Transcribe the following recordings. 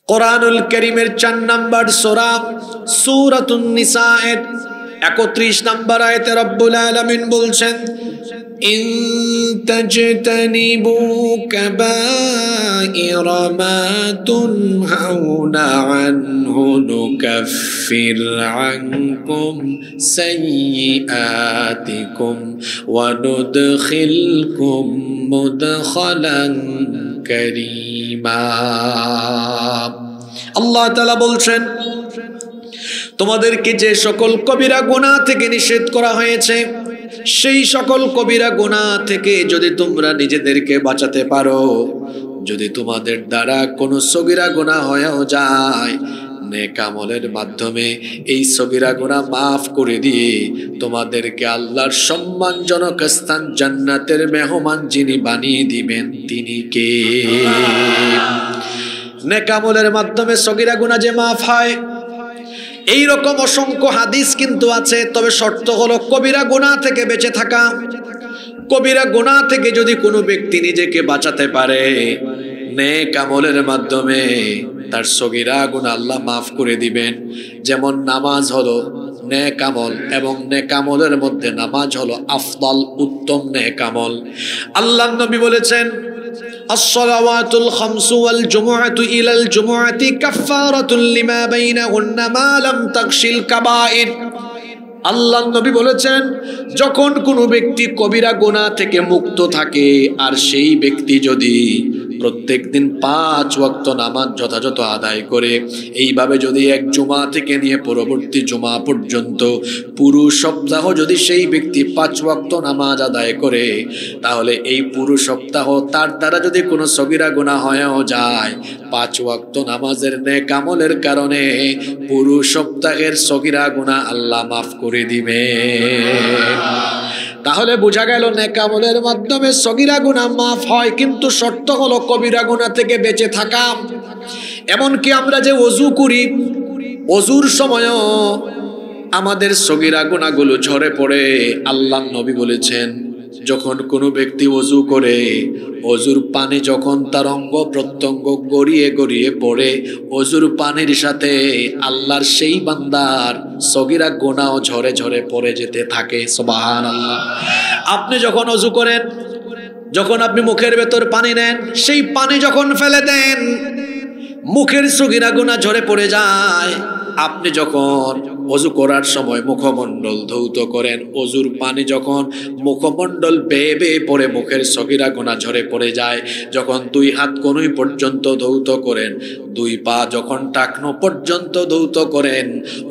কোরআনুল কারীমের 4 নম্বর সূরা সূরাতুন নিসা এর 31 নম্বর আয়াতে রব্বুল আলামিন বলছেন, ইন তাজতানিবু কাবাইরা মা তুনহাউনা আনহু নুকাফির আনকুম সাইয়্যাতিকুম ওয়া নুদখিলকুম মুদখালান কারীমা। আল্লাহ তাআলা বলছেন, তোমাদেরকে যে সকল কবিরা গুনাহ থেকে নিষেধ করা হয়েছে, সেই সকল কবিরা গুনাহ থেকে যদি তোমরা নিজেদেরকে বাঁচাতে পারো, যদি তোমাদের দ্বারা কোনো সগীরা গুনাহ হয়েও যায়, নেক আমলের মাধ্যমে এই সগীরা গুনাহ মাফ করে দিয়ে তোমাদেরকে আল্লাহর সম্মানজনক স্থান জান্নাতের মেহমান যিনি বানিয়ে দিবেন তিনি কে? নেক আমলের মাধ্যমে সগীরা গুনাহ যে মাফ হয়, এই রকম অসংখ্য হাদিস কিন্তু আছে। তবে শর্ত হলো কবিরা গুনাহ থেকে বেঁচে থাকা। কবিরা গুনাহ থেকে যদি কোনো ব্যক্তি নিজেকে বাঁচাতে পারে, নেক আমলের মাধ্যমে তার সগীরা গুনাহ আল্লাহ মাফ করে দিবেন। যেমন নামাজ হলো নেক আমল, এবং নেক আমলের মধ্যে নামাজ হলো আফদল, উত্তম নেক আমল। আল্লাহর নবী বলেছেন, as-salawatul khamsu wal jumu'atu ila al-jumu'ati kaffaratun lima bainahunna ma lam taghshil kaba'ir। আল্লাহর নবী বলেছেন, যখন কোনো ব্যক্তি কবিরা গুনাহ থেকে মুক্ত থাকে আর সেই ব্যক্তি যদি প্রত্যেকদিন 5 ওয়াক্ত নামাজ যথাযথ আদায় করে, এইভাবে যদি এক জুমা থেকে নিয়ে পরবর্তী জুমা পর্যন্ত পুরো সপ্তাহ যদি সেই ব্যক্তি 5 ওয়াক্ত নামাজ আদায় করে, তাহলে এই পুরো সপ্তাহ তার দ্বারা যদি কোনো সগীরা গুনাহ হয়েও যায়, 5 ওয়াক্ত নামাজের নেক আমলের কারণে পুরো সপ্তাহের সগীরা গুনাহ আল্লাহ মাফ করে দিবে। তাহলে বোঝা গেল নেক আমলের মাধ্যমে সগীরা গুনাহ মাফ হয়, কিন্তু শর্ত হলো কবিরা গুনাহ থেকে বেঁচে থাকা। এমনকি আমরা যে ওযু করি, ওযুর সময়ও আমাদের সগীরা গুনাহগুলো ঝরে পড়ে। আল্লাহর নবী বলেছেন, যখন কোনো ব্যক্তি ওযু করে, ওযুর পানি যখন তার অঙ্গ প্রত্যঙ্গ গড়িয়ে গড়িয়ে পড়ে, ওযুর পানির সাথে আল্লাহর সেই বান্দার সগীরা গুনাহ ঝরে ঝরে পড়ে যেতে থাকে। সুবহানাল্লাহ। আপনি যখন ওযু করেন, যখন আপনি মুখের ভেতর পানি নেন, সেই পানি যখন ফেলে দেন, মুখের সগীরা গুনাহ ঝরে পড়ে যায়। আপনি যখন ওযু করার সময় মুখমণ্ডল ধৌত করেন, ওযুর পানি যখন মুখমণ্ডল বেয়ে বেয়ে পড়ে মুখের সগীরা গুনাহ ঝরে পড়ে যায়। যখন 2 হাত কনুই পর্যন্ত ধৌত করেন, 2 পা যখন টাকনো পর্যন্ত ধৌত করেন,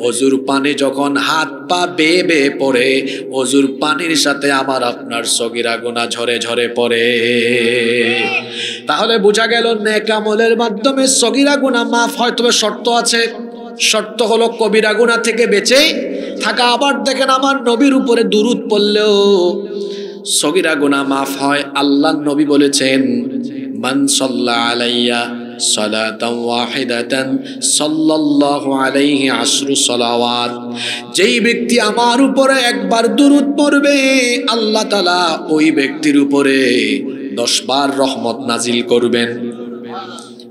ওযুর পানি যখন হাত পা বেয়ে বেয়ে পড়ে, ওযুর পানির সাথে আমার আপনার সগীরা গুনাহ ঝরে ঝরে পড়ে। তাহলে বোঝা গেল নেক আমলের মাধ্যমে সগীরা গুনাহ মাফ হয়, তবে শর্ত আছে। শর্ত হলো কবিরা গুনাহ থেকে বেঁচে থাকা। আবার দেখেন, আমার নবীর উপরে দুরূদ পড়লেও সগীরা গুনাহ মাফ হয়। আল্লাহর নবী বলেছেন, মান সাল্লা আলাইয়া সালাতান ওয়াহিদাতান সাল্লাল্লাহু আলাইহি আশরু সালাওয়াত। যেই ব্যক্তি আমার উপরে একবার দুরূদ পড়বে, আল্লাহ তাআলা ওই ব্যক্তির উপরে 10 বার রহমত নাজিল করবেন।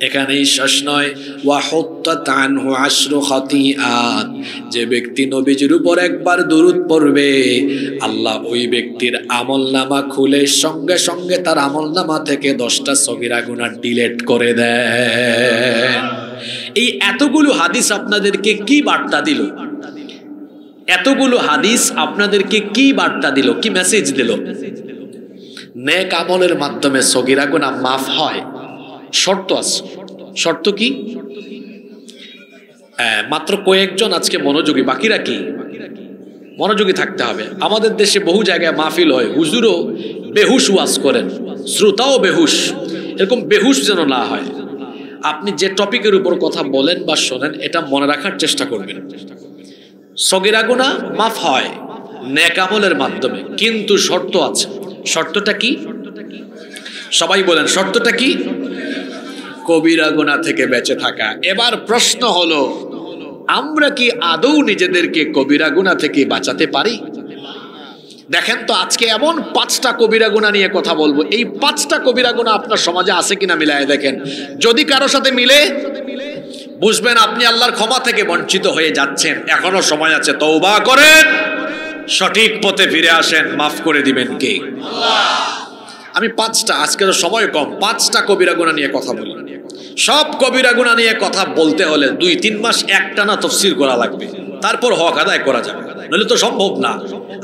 এখানেই শেষ নয়, ওয়া হুত্তাত আনহু আশরু খাতিআত। যে ব্যক্তি নবীজির উপর একবার দুরূদ পড়বে, আল্লাহ ওই ব্যক্তির আমলনামা খুলে সঙ্গে সঙ্গে তার আমলনামা থেকে 10টা সগীরা গুনাহ ডিলিট করে দেন। এই এতগুলো হাদিস আপনাদেরকে কি বার্তা দিল? এতগুলো হাদিস আপনাদেরকে কি বার্তা দিল, কি মেসেজ দিল? নেক আমলের মাধ্যমে সগীরা গুনাহ মাফ হয়। শর্ত আছে। শর্ত কি? মাত্র কয়েকজন আজকে মনোযোগী, বাকিরা কি? মনোযোগী থাকতে হবে। আমাদের দেশে বহু জায়গায় মাহফিল হয়, হুজুরও বেহুশ ওয়াজ করেন, শ্রোতাও বেহুশ। এরকম বেহুশ যেন না হয়। আপনি যে টপিকের উপর কথা বলেন বা শোনেন, এটা মনে রাখার চেষ্টা করবেন। সগীরা গুনাহ মাফ হয় নেক আমলের মাধ্যমে, কিন্তু শর্ত আছে। শর্তটা কি? সবাই বলেন, শর্তটা কি? কবিরা গুনাহ থেকে বেঁচে থাকা। এবার প্রশ্ন হলো, আমরা কি আদৌ নিজেদেরকে কবিরা গুনাহ থেকে বাঁচাতে পারি? দেখেন তো, আজকে এমন 5টা কবিরা গুনাহ নিয়ে কথা বলবো। এই 5টা কবিরা গুনাহ আপনার সমাজে আছে কিনা মিলায় দেখেন। যদি কারো সাথে মিলে বুঝবেন আপনি আল্লাহর ক্ষমা থেকে বঞ্চিত হয়ে যাচ্ছেন, এখনো সময় আছে, তওবা করেন, সঠিক পথে ফিরে আসেন, মাফ করে দিবেন কে? আমি পাঁচটা, আজকে তো সময় কম, পাঁচটা কবিরা গুনাহ নিয়ে কথা বলি। সব কবিরা গুনাহ নিয়ে কথা বলতে হলে 2-3 মাস একটানা তাফসীর করা লাগবে, তারপর হক আদায় করা যাবে, নইলে তো সম্ভব না।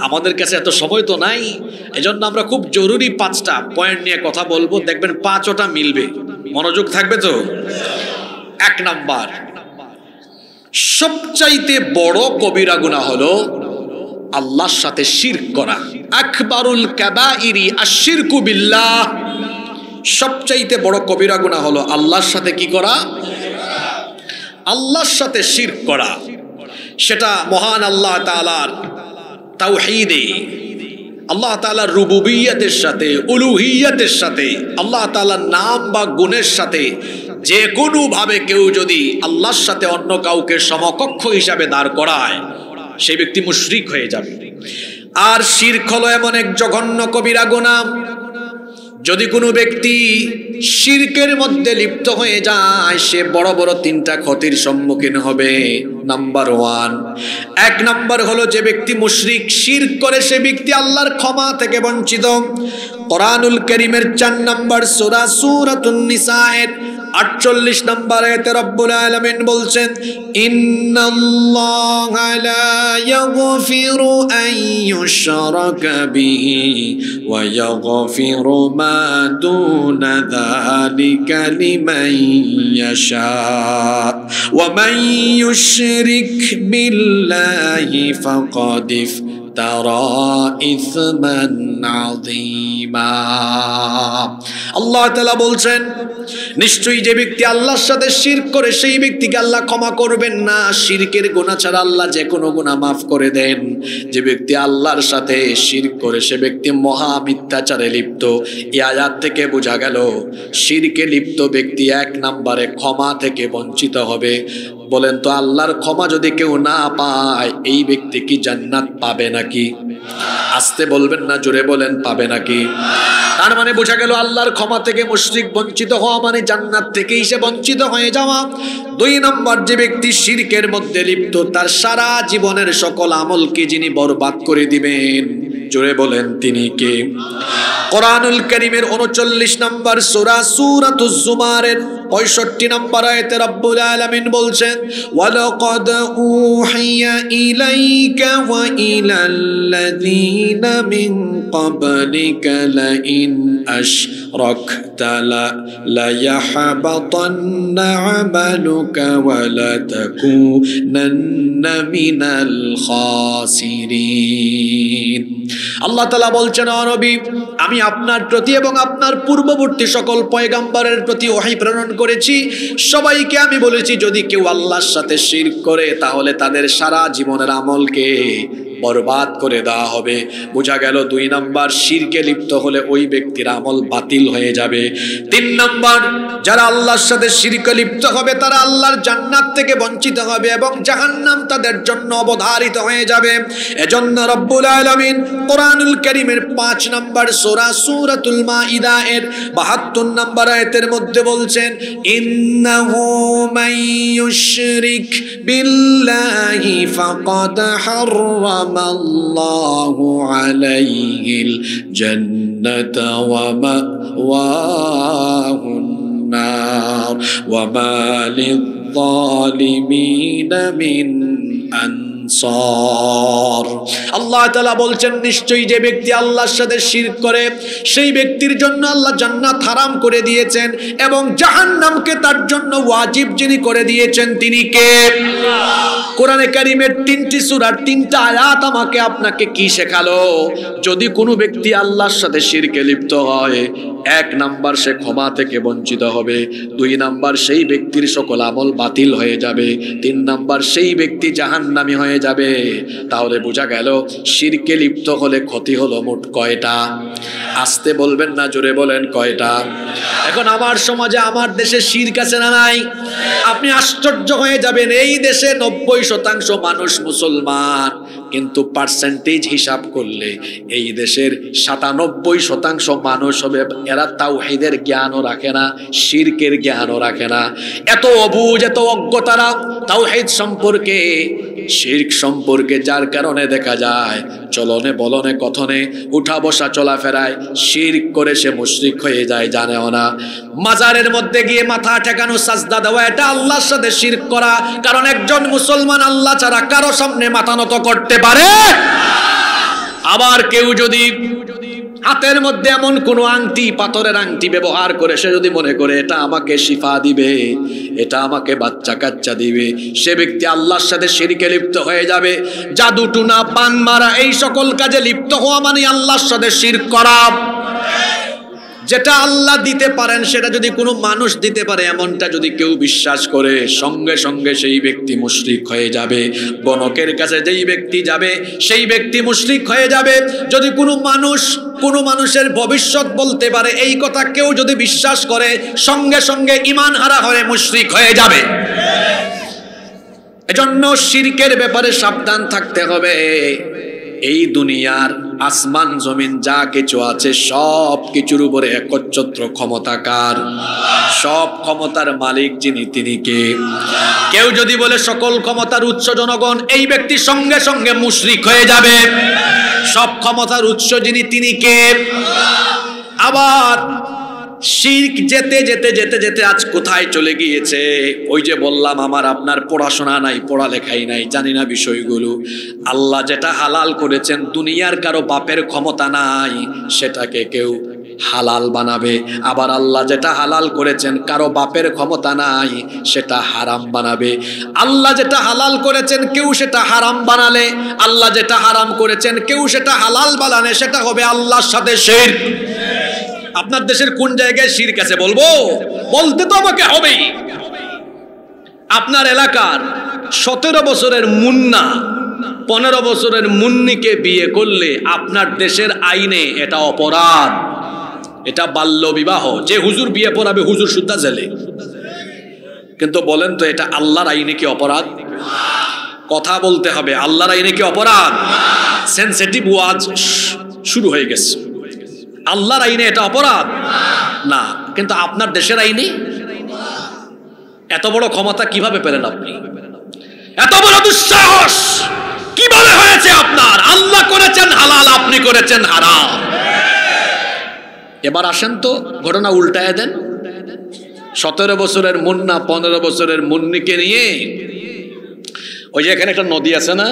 আমাদের কাছে এত সময় তো নাই, এজন্য আমরা খুব জরুরি 5টা পয়েন্ট নিয়ে কথা বলবো, দেখবেন 5টা মিলবে। মনোযোগ থাকবে তো? 1 নাম্বার, সবচাইতে বড় কবিরা গুনাহ হলো আল্লাহর সাথে শিরক করা। আকবারুল কাবাইরি আশ-শিরকু বিল্লাহ। সবচাইতে বড় কবিরা গুনাহ হলো আল্লাহর সাথে কি করা? আল্লাহর সাথে শিরক করা। সেটা মহান আল্লাহ তাআলার তাওহীদে, আল্লাহ তাআলার রুবুবিয়্যতের সাথে, উলুহিয়্যতের সাথে, আল্লাহ তাআলার নাম বা গুণের সাথে যে কোনো ভাবে কেউ যদি আল্লাহর সাথে অন্য কাউকে সমকক্ষ হিসাবে দাঁড় করায়, সেই ব্যক্তি মুশরিক হয়ে যাবে। আর শিরক হলো এমন এক জঘন্য কবিরা গুনাহ, যদি কোনো ব্যক্তি শিরকের মধ্যে লিপ্ত হয়ে যায়, সে বড় বড় 3টা ক্ষতির সম্মুখীন হবে। নাম্বার 1, নাম্বার হলো যে ব্যক্তি মুশরিক শিরক করে, সে ব্যক্তি আল্লাহর ক্ষমা থেকে বঞ্চিত। কোরআনুল কারীমের 4 নাম্বার সূরা সূরাতুন নিসায়ের 48 নম্বর আয়াতে রব্বুল আলামিন বলছেন, ইন্নাল্লাহা লা ইয়াগফিরু আন ইউশরাকা বিহি ওয়া ইয়াগফিরু মা দুনা যালিকা লিমান ইয়াশা ওয়া মান ইউশরিক বিল্লাহি ফাকাদ ইফতারা ইসমান আযীমা। আল্লাহ তাআলা বলছেন, নিশ্চয়ই যে ব্যক্তি আল্লাহর সাথে শিরক করে, সেই ব্যক্তিকে আল্লাহ ক্ষমা করবেন না। শিরকের গুনাহ ছাড়া আল্লাহ যে কোনো গুনাহ মাফ করে দেন। যে ব্যক্তি আল্লাহর সাথে শিরক করে, সে ব্যক্তি মহা মিথ্যাচারে লিপ্ত। এই আয়াত থেকে বোঝা গেল শিরকে লিপ্ত ব্যক্তি 1 নম্বরে ক্ষমা থেকে বঞ্চিত হবে। বলেন তো, আল্লাহর ক্ষমা যদি কেউ না পায়, এই ব্যক্তি কি জান্নাত পাবে নাকি? আস্তে বলবেন না, জোরে বলেন, পাবে নাকি? তার মানে বোঝা গেল আল্লাহর ক্ষমা থেকে মুশরিক বঞ্চিত হওয়া মানে জান্নাত থেকেই সে বঞ্চিত হয়ে যাওয়া। 2 নম্বর, যে ব্যক্তি শিরকের মধ্যে লিপ্ত, তার সারা জীবনের সকল আমলকে যিনি বরবাদ করে দিবেন, জোরে বলেন তিনি কে? কোরআনুল কারীমের 39 নম্বর সূরা সূরাতুজ জুমারের 65 নম্বর আয়াতে রব্বুল আলামিন বলছেন, ওয়ালাকাদ উহিয়া ইলাইকা ওয়া ইলাল্লাযীনা মিন ক্বাবলিকা লাইন আশরাকতা লায়াহবাতান্না আমালুকা ওয়া লাতাকুনান্না মিনাল খাসিরিন। আল্লাহ তাআলা বলছেন, ও নবী, আমি আপনার প্রতি এবং আপনার পূর্ববর্তী সকল পয়গম্বরের প্রতি ওহী প্রেরণ করেছি। সবাইকে আমি বলেছি, যদি কেউ আল্লাহর সাথে শিরক করে, তাহলে তাদের সারা জীবনের আমলকে বরবাদ করে দেওয়া হবে। বোঝা গেল 2 নাম্বার, শিরকে লিপ্ত হলে ওই ব্যক্তির আমল বাতিল হয়ে যাবে। 3 নাম্বার, যারা আল্লাহর সাথে শিরকে লিপ্ত হবে, তারা আল্লাহর জান্নাত থেকে বঞ্চিত হবে এবং জাহান্নাম তাদের জন্য অবধারিত হয়ে যাবে। এজন্য রব্বুল আলামিন কোরআনুল কারীমের 5 নম্বর সূরা সূরাতুল মাইদা এর 72 নম্বর আয়াতের মধ্যে বলছেন, ইন্নাহু মান ইউশরিক বিল্লাহি ফাকাদ হারামাল্লাহু আলাইহিল জান্নাতা ওয়া মাওয়াহুন নার ওয়া মা লিয-যালিমিনা মিন আনসার। আল্লাহ তাআলা বলছেন, নিশ্চয়ই যে ব্যক্তি আল্লাহর সাথে শিরক করে, সেই ব্যক্তির জন্য আল্লাহ জান্নাত হারাম করে দিয়েছেন এবং জাহান্নামকে তার জন্য ওয়াজিব যিনি করে দিয়েছেন, তিনি কে? কোরআনে কারীমের 3টি সূরার 3টা আয়াত আমাকে আপনাকে কি শেখালো? যদি কোনো ব্যক্তি আল্লাহর সাথে শিরকে লিপ্ত হয়, 1 নাম্বার, সে ক্ষমা থেকে বঞ্চিত হবে। 2 নাম্বার, সেই ব্যক্তির সকল আমল বাতিল হয়ে যাবে। 3 নাম্বার, সেই ব্যক্তি জাহান্নামী হয়ে যাবে। তাহলে বোঝা গেল শিরকে লিপ্ত হলে ক্ষতি হলো মোট কয়টা? আস্তে বলবেন না, জোরে বলেন, কয়টা? এখন আমার সমাজে, আমার দেশে শিরক আছে না নাই? আপনি আশ্চর্য হয়ে যাবেন, এই দেশে 90% মানুষ মুসলমান, কিন্তু পার্সেন্টেজ হিসাব করলে এই দেশের 97% মানুষ হবে এরা তাওহীদের জ্ঞানও রাখে না, শিরকের জ্ঞানও রাখে না। এত অবুঝ, এত অজ্ঞ তারা তাওহীদ সম্পর্কে, শিরক সম্পর্কে, যার কারণে দেখা যায় চলনে বলনে কথনে উঠা বসা চলাফেরায় শিরক করে সে মুশরিক হয়ে যায়, জানেও না। মাজারের মধ্যে গিয়ে মাথা ঠেকানো, সাজদা দেওয়া, এটা আল্লাহর সাথে শিরক করা। কারণ একজন মুসলমান আল্লাহ ছাড়া কারো সামনে মাথা নত করতে পারে। আবার কেউ যদি হাতের মধ্যে এমন কোন আংটি, পাথরের আংটি ব্যবহার করে সে যদি মনে করে এটা আমাকে শিফা দিবে, এটা আমাকে বাচ্চা কাচ্চা দিবে, সে ব্যক্তি আল্লাহর সাথে শিরকে লিপ্ত হয়ে যাবে। জাদু টুনা পান মারা এই সকল কাজে লিপ্ত হওয়া মানে আল্লাহর সাথে শিরক করা। যেটা আল্লাহ দিতে পারেন সেটা যদি কোনো মানুষ দিতে পারে এমনটা যদি কেউ বিশ্বাস করে, সঙ্গে সঙ্গে সেই ব্যক্তি মুশরিক হয়ে যাবে। গণকের কাছে যেই ব্যক্তি যাবে সেই ব্যক্তি মুশরিক হয়ে যাবে। যদি কোনো মানুষের ভবিষ্যৎ বলতে পারে এই কথা কেউ যদি বিশ্বাস করে, সঙ্গে সঙ্গে ঈমান হারা হয়ে মুশরিক হয়ে যাবে। এজন্য শিরকের ব্যাপারে সাবধান থাকতে হবে। এই দুনিয়ার আসমান জমিন যা কিছু আছে সব কিছুর উপরে একচ্ছত্র ক্ষমতাকার, সব ক্ষমতার মালিক যিনি তিনি কে? কেউ যদি বলে সকল ক্ষমতার উৎস জনগণ, এই ব্যক্তি সঙ্গে সঙ্গে মুশরিক হয়ে যাবে। সব ক্ষমতার উৎস যিনি তিনি কে? আবার শিরক যেতে যেতে যেতে যেতে আজ কোথায় চলে গিয়েছে? ওই যে বললাম আমার আপনার পড়াশোনা নাই, পড়ালেখাই নাই, জানি না বিষয়গুলো। আল্লাহ যেটা হালাল করেছেন দুনিয়ার কারো বাপের ক্ষমতা নাই সেটাকে কেউ হালাল বানাবে। আবার আল্লাহ যেটা হালাল করেছেন কারো বাপের ক্ষমতা নাই সেটা হারাম বানাবে। আল্লাহ যেটা হালাল করেছেন কেউ সেটা হারাম বানালে, আল্লাহ যেটা হারাম করেছেন কেউ সেটা হালাল বানালে, সেটা হবে আল্লাহর সাথে শিরক। আপনার দেশের কোন জায়গায় শিরক আছে বলবো? বলতে তো আমাকে হবেই। আপনার এলাকার 17 বছরের মুন্না 15 বছরের মুন্নিকে বিয়ে করলে আপনার দেশের আইনে এটা অপরাধ, এটা বাল্য বিবাহ। যে হুজুর বিয়ে পড়াবে হুজুর সুদ্ধা জেলে। কিন্তু বলেন তো এটা আল্লাহর আইনে কি অপরাধ? কথা বলতে হবে, আল্লাহর আইনে কি অপরাধ? সেনসিটিভ ওয়াজ শুরু হয়ে গেছে। আল্লাহর আইনে এটা অপরাধ না, কিন্তু আপনার দেশের আইনে এত বড় ক্ষমতা কিভাবে পেলেন আপনি? এত বড় দুঃসাহস কিভাবে হয়েছে আপনার? আল্লাহ করেছেন হালাল, আপনি করেছেন হারাম। এবার আসেন তো ঘটনা উল্টায় দেন। 17 বছরের মুন্না 15 বছরের মুন্নিকে নিয়ে, ওই যে এখানে একটা নদী আছে না,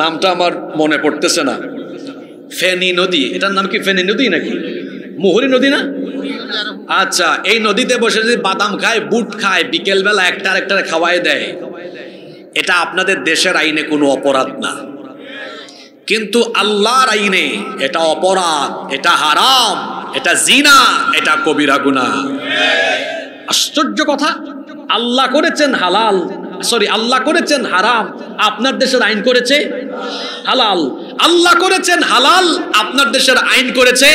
নামটা আমার মনে পড়তেছে না, ফেনী নদী। এটার নাম কি ফেনী নদী নাকি মুহুরী নদী না? আচ্ছা, এই নদীতে বসে যদি বাদাম খায়, বুট খায়, বিকেল বেলা একটা আরেকটা খাওয়াই দেয়, এটা আপনাদের দেশের আইনে কোনো অপরাধ না, কিন্তু আল্লাহর আইনে এটা অপরাধ, এটা হারাম, এটা জিনা, এটা কবিরা গুনাহ। আশ্চর্য কথা, আল্লাহ করেছেন হালাল, আল্লাহ করেছেন হারাম, আপনার দেশের আইন করেছে হালাল। আল্লাহ করেছেন হালাল, আপনার দেশের আইন করেছে।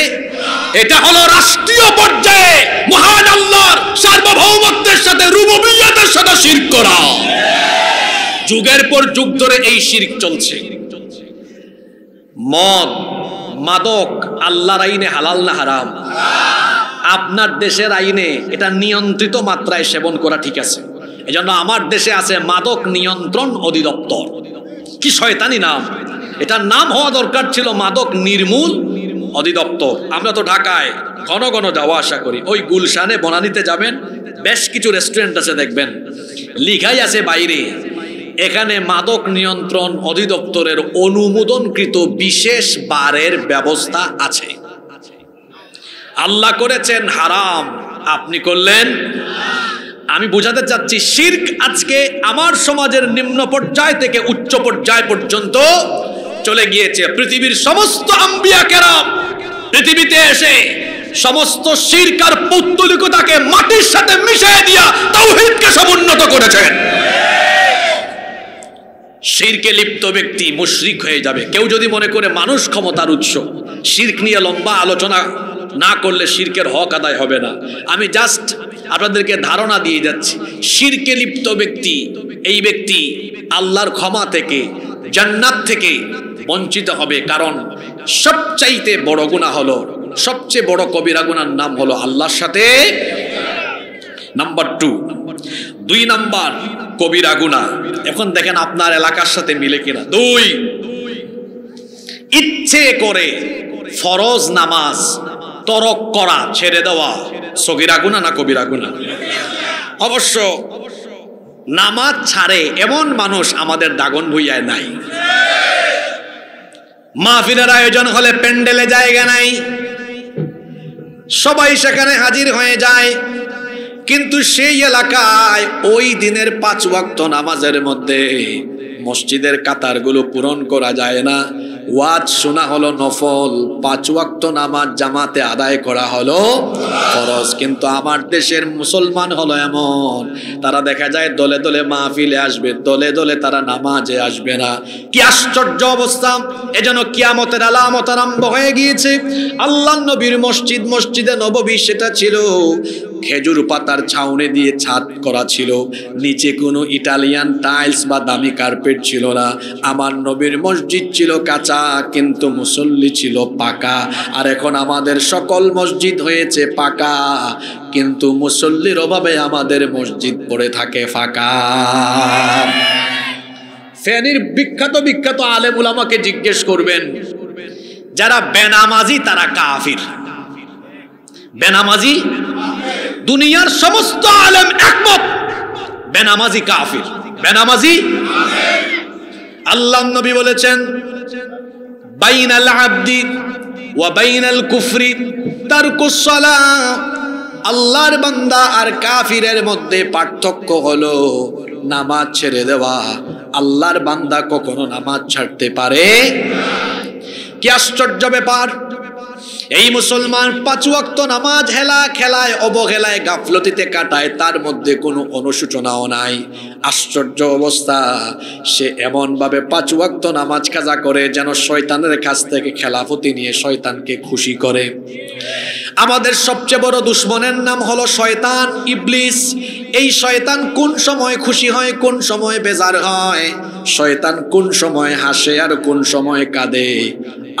এটা হলো রাষ্ট্রীয় পর্যায়ে মহান আল্লাহর সার্বভৌমত্বের সাথে রুবুবিয়্যতের সাথে শিরক করা। যুগের পর যুগ ধরে এই শিরক চলছে। মদ মাদক আল্লাহর আইনে হালাল না হারাম? আপনার দেশের আইনে এটা নিয়ন্ত্রিত মাত্রায় সেবন করা ঠিক আছে। এজন্য আমার দেশে আছে মাদক নিয়ন্ত্রণ অধিদপ্তর। কি শয়তানি নাম! এটার নাম হওয়া দরকার ছিল মাদক নির্মূল অধিদপ্তর। আমরা তো ঢাকায় ঘন ঘন যাওয়া আসা করি, ওই গুলশানে বনানীতে যাবেন, বেশ কিছু রেস্টুরেন্ট আছে, দেখবেন লিখাই আছে বাইরে এখানে মাদক নিয়ন্ত্রণ অধিদপ্তরের অনুমোদনকৃত বিশেষ বারের ব্যবস্থা আছে। আল্লাহ করেছেন হারাম, আপনি করলেন। আমি বোঝাতে চাচ্ছি শিরক আজকে আমার সমাজের নিম্ন পর্যায় থেকে উচ্চ পর্যায় পর্যন্ত চলে গিয়েছে। পৃথিবীর সমস্ত আম্বিয়া কেরাম পৃথিবীতে এসে সমস্ত শিরক আর পৌত্তলিকতাকে মাটির সাথে মিশিয়ে দিয়া তাওহীদকে সমুন্নত করেছেন। শিরকে লিপ্ত ব্যক্তি মুশরিক হয়ে যাবে। কেউ যদি মনে করে মানুষ ক্ষমতার উৎস, শিরক নিয়ে লম্বা আলোচনা না করলে শিরকের হক আদায় হবে না। আমি জাস্ট আপনাদেরকে ধারণা দিয়ে যাচ্ছি, শিরকে লিপ্ত ব্যক্তি, এই ব্যক্তি আল্লাহর ক্ষমা থেকে, জান্নাত থেকে বঞ্চিত হবে। কারণ সবচাইতে বড় গুনাহ হলো, সবচেয়ে বড় কবিরা গুনার নাম হলো আল্লাহর সাথে। নাম্বার 2, 2 নাম্বার কবিরা গুনাহ। এখন দেখেন আপনার এলাকার সাথে মিলে কিনা। 2, ইচ্ছে করে ফরজ নামাজ তরক করা, ছেড়ে দেওয়া সগীরা গুনাহ না কবিরা গুনাহ? অবশ্য নামাজ ছাড়ে এমন মানুষ আমাদের দাগন ভুইয়ায় নাই। মাহফিলের আয়োজন হলে প্যান্ডেলে জায়গা নাই, সবাই সেখানে হাজির হয়ে যায়, কিন্তু সেই এলাকায় ওই দিনের 5 ওয়াক্ত নামাজের মধ্যে মসজিদের কাতারগুলো পূরণ করা যায় না। ওয়াজ শোনা হলো নফল, 5 ওয়াক্ত নামাজ জামাতে আদায় করা হলো ফরজ। কিন্তু আমার দেশের মুসলমান হলো এমন, তারা দেখা যায় দলে দলে মাহফিলে আসবে, দলে দলে তারা নামাজে আসবে না। কি আশ্চর্য অবস্থা! এজন্য কিয়ামতের আলামত আরম্ভ হয়ে গিয়েছে। আল্লাহর নবীর মসজিদ, মসজিদে নববী, সেটা ছিল খেজুর পাতার ছাউনি দিয়ে ছাদ করা ছিল, নিচে কোনো ইটালিয়ান টাইলস বা দামি কার্পেট ছিল না। আমার নবীর মসজিদ ছিল কাঁচা, কিন্তু মুসল্লি ছিল পাকা। আর এখন আমাদের সকল মসজিদ হয়েছে পাকা, কিন্তু মুসল্লির অভাবে আমাদের মসজিদ পড়ে থাকে ফাঁকা। ফেনীর বিখ্যাত বিখ্যাত আলেম উলামাকে জিজ্ঞেস করবেন, যারা বেনামাজি তারা কাফির। বেনামাজি, দুনিয়ার সমস্ত আলেম একমত, বেনামাজি কাফির, বেনামাজি। আল্লাহর নবী বলেছেন, বাইনাল আবদি ওয়া বাইনাল কুফরি তারকুস সালাহ। আল্লাহর বান্দা আর কাফিরের মধ্যে পার্থক্য হলো নামাজ ছেড়ে দেওয়া। আল্লাহর বান্দা কখনো নামাজ ছাড়তে পারে? কি আশ্চর্য ব্যাপার! এই মুসলমান 5 ওয়াক্ত নামাজ হেলা খেলায়, অবহেলায়, গাফলতিতে কাটায়, তার মধ্যে কোনো অনুশোচনাও নাই। আশ্চর্য অবস্থা! সে এমন ভাবে 5 ওয়াক্ত নামাজ কাজা করে যেন শয়তানের কাছ থেকে খেলাফতি নিয়ে শয়তানকে খুশি করে। আমাদের সবচেয়ে বড় দুশমনের নাম হলো শয়তান, ইবলিস। এই শয়তান কোন সময় খুশি হয়, কোন সময় বেজার হয়, শয়তান কোন সময় হাসে আর কোন সময় কাঁদে,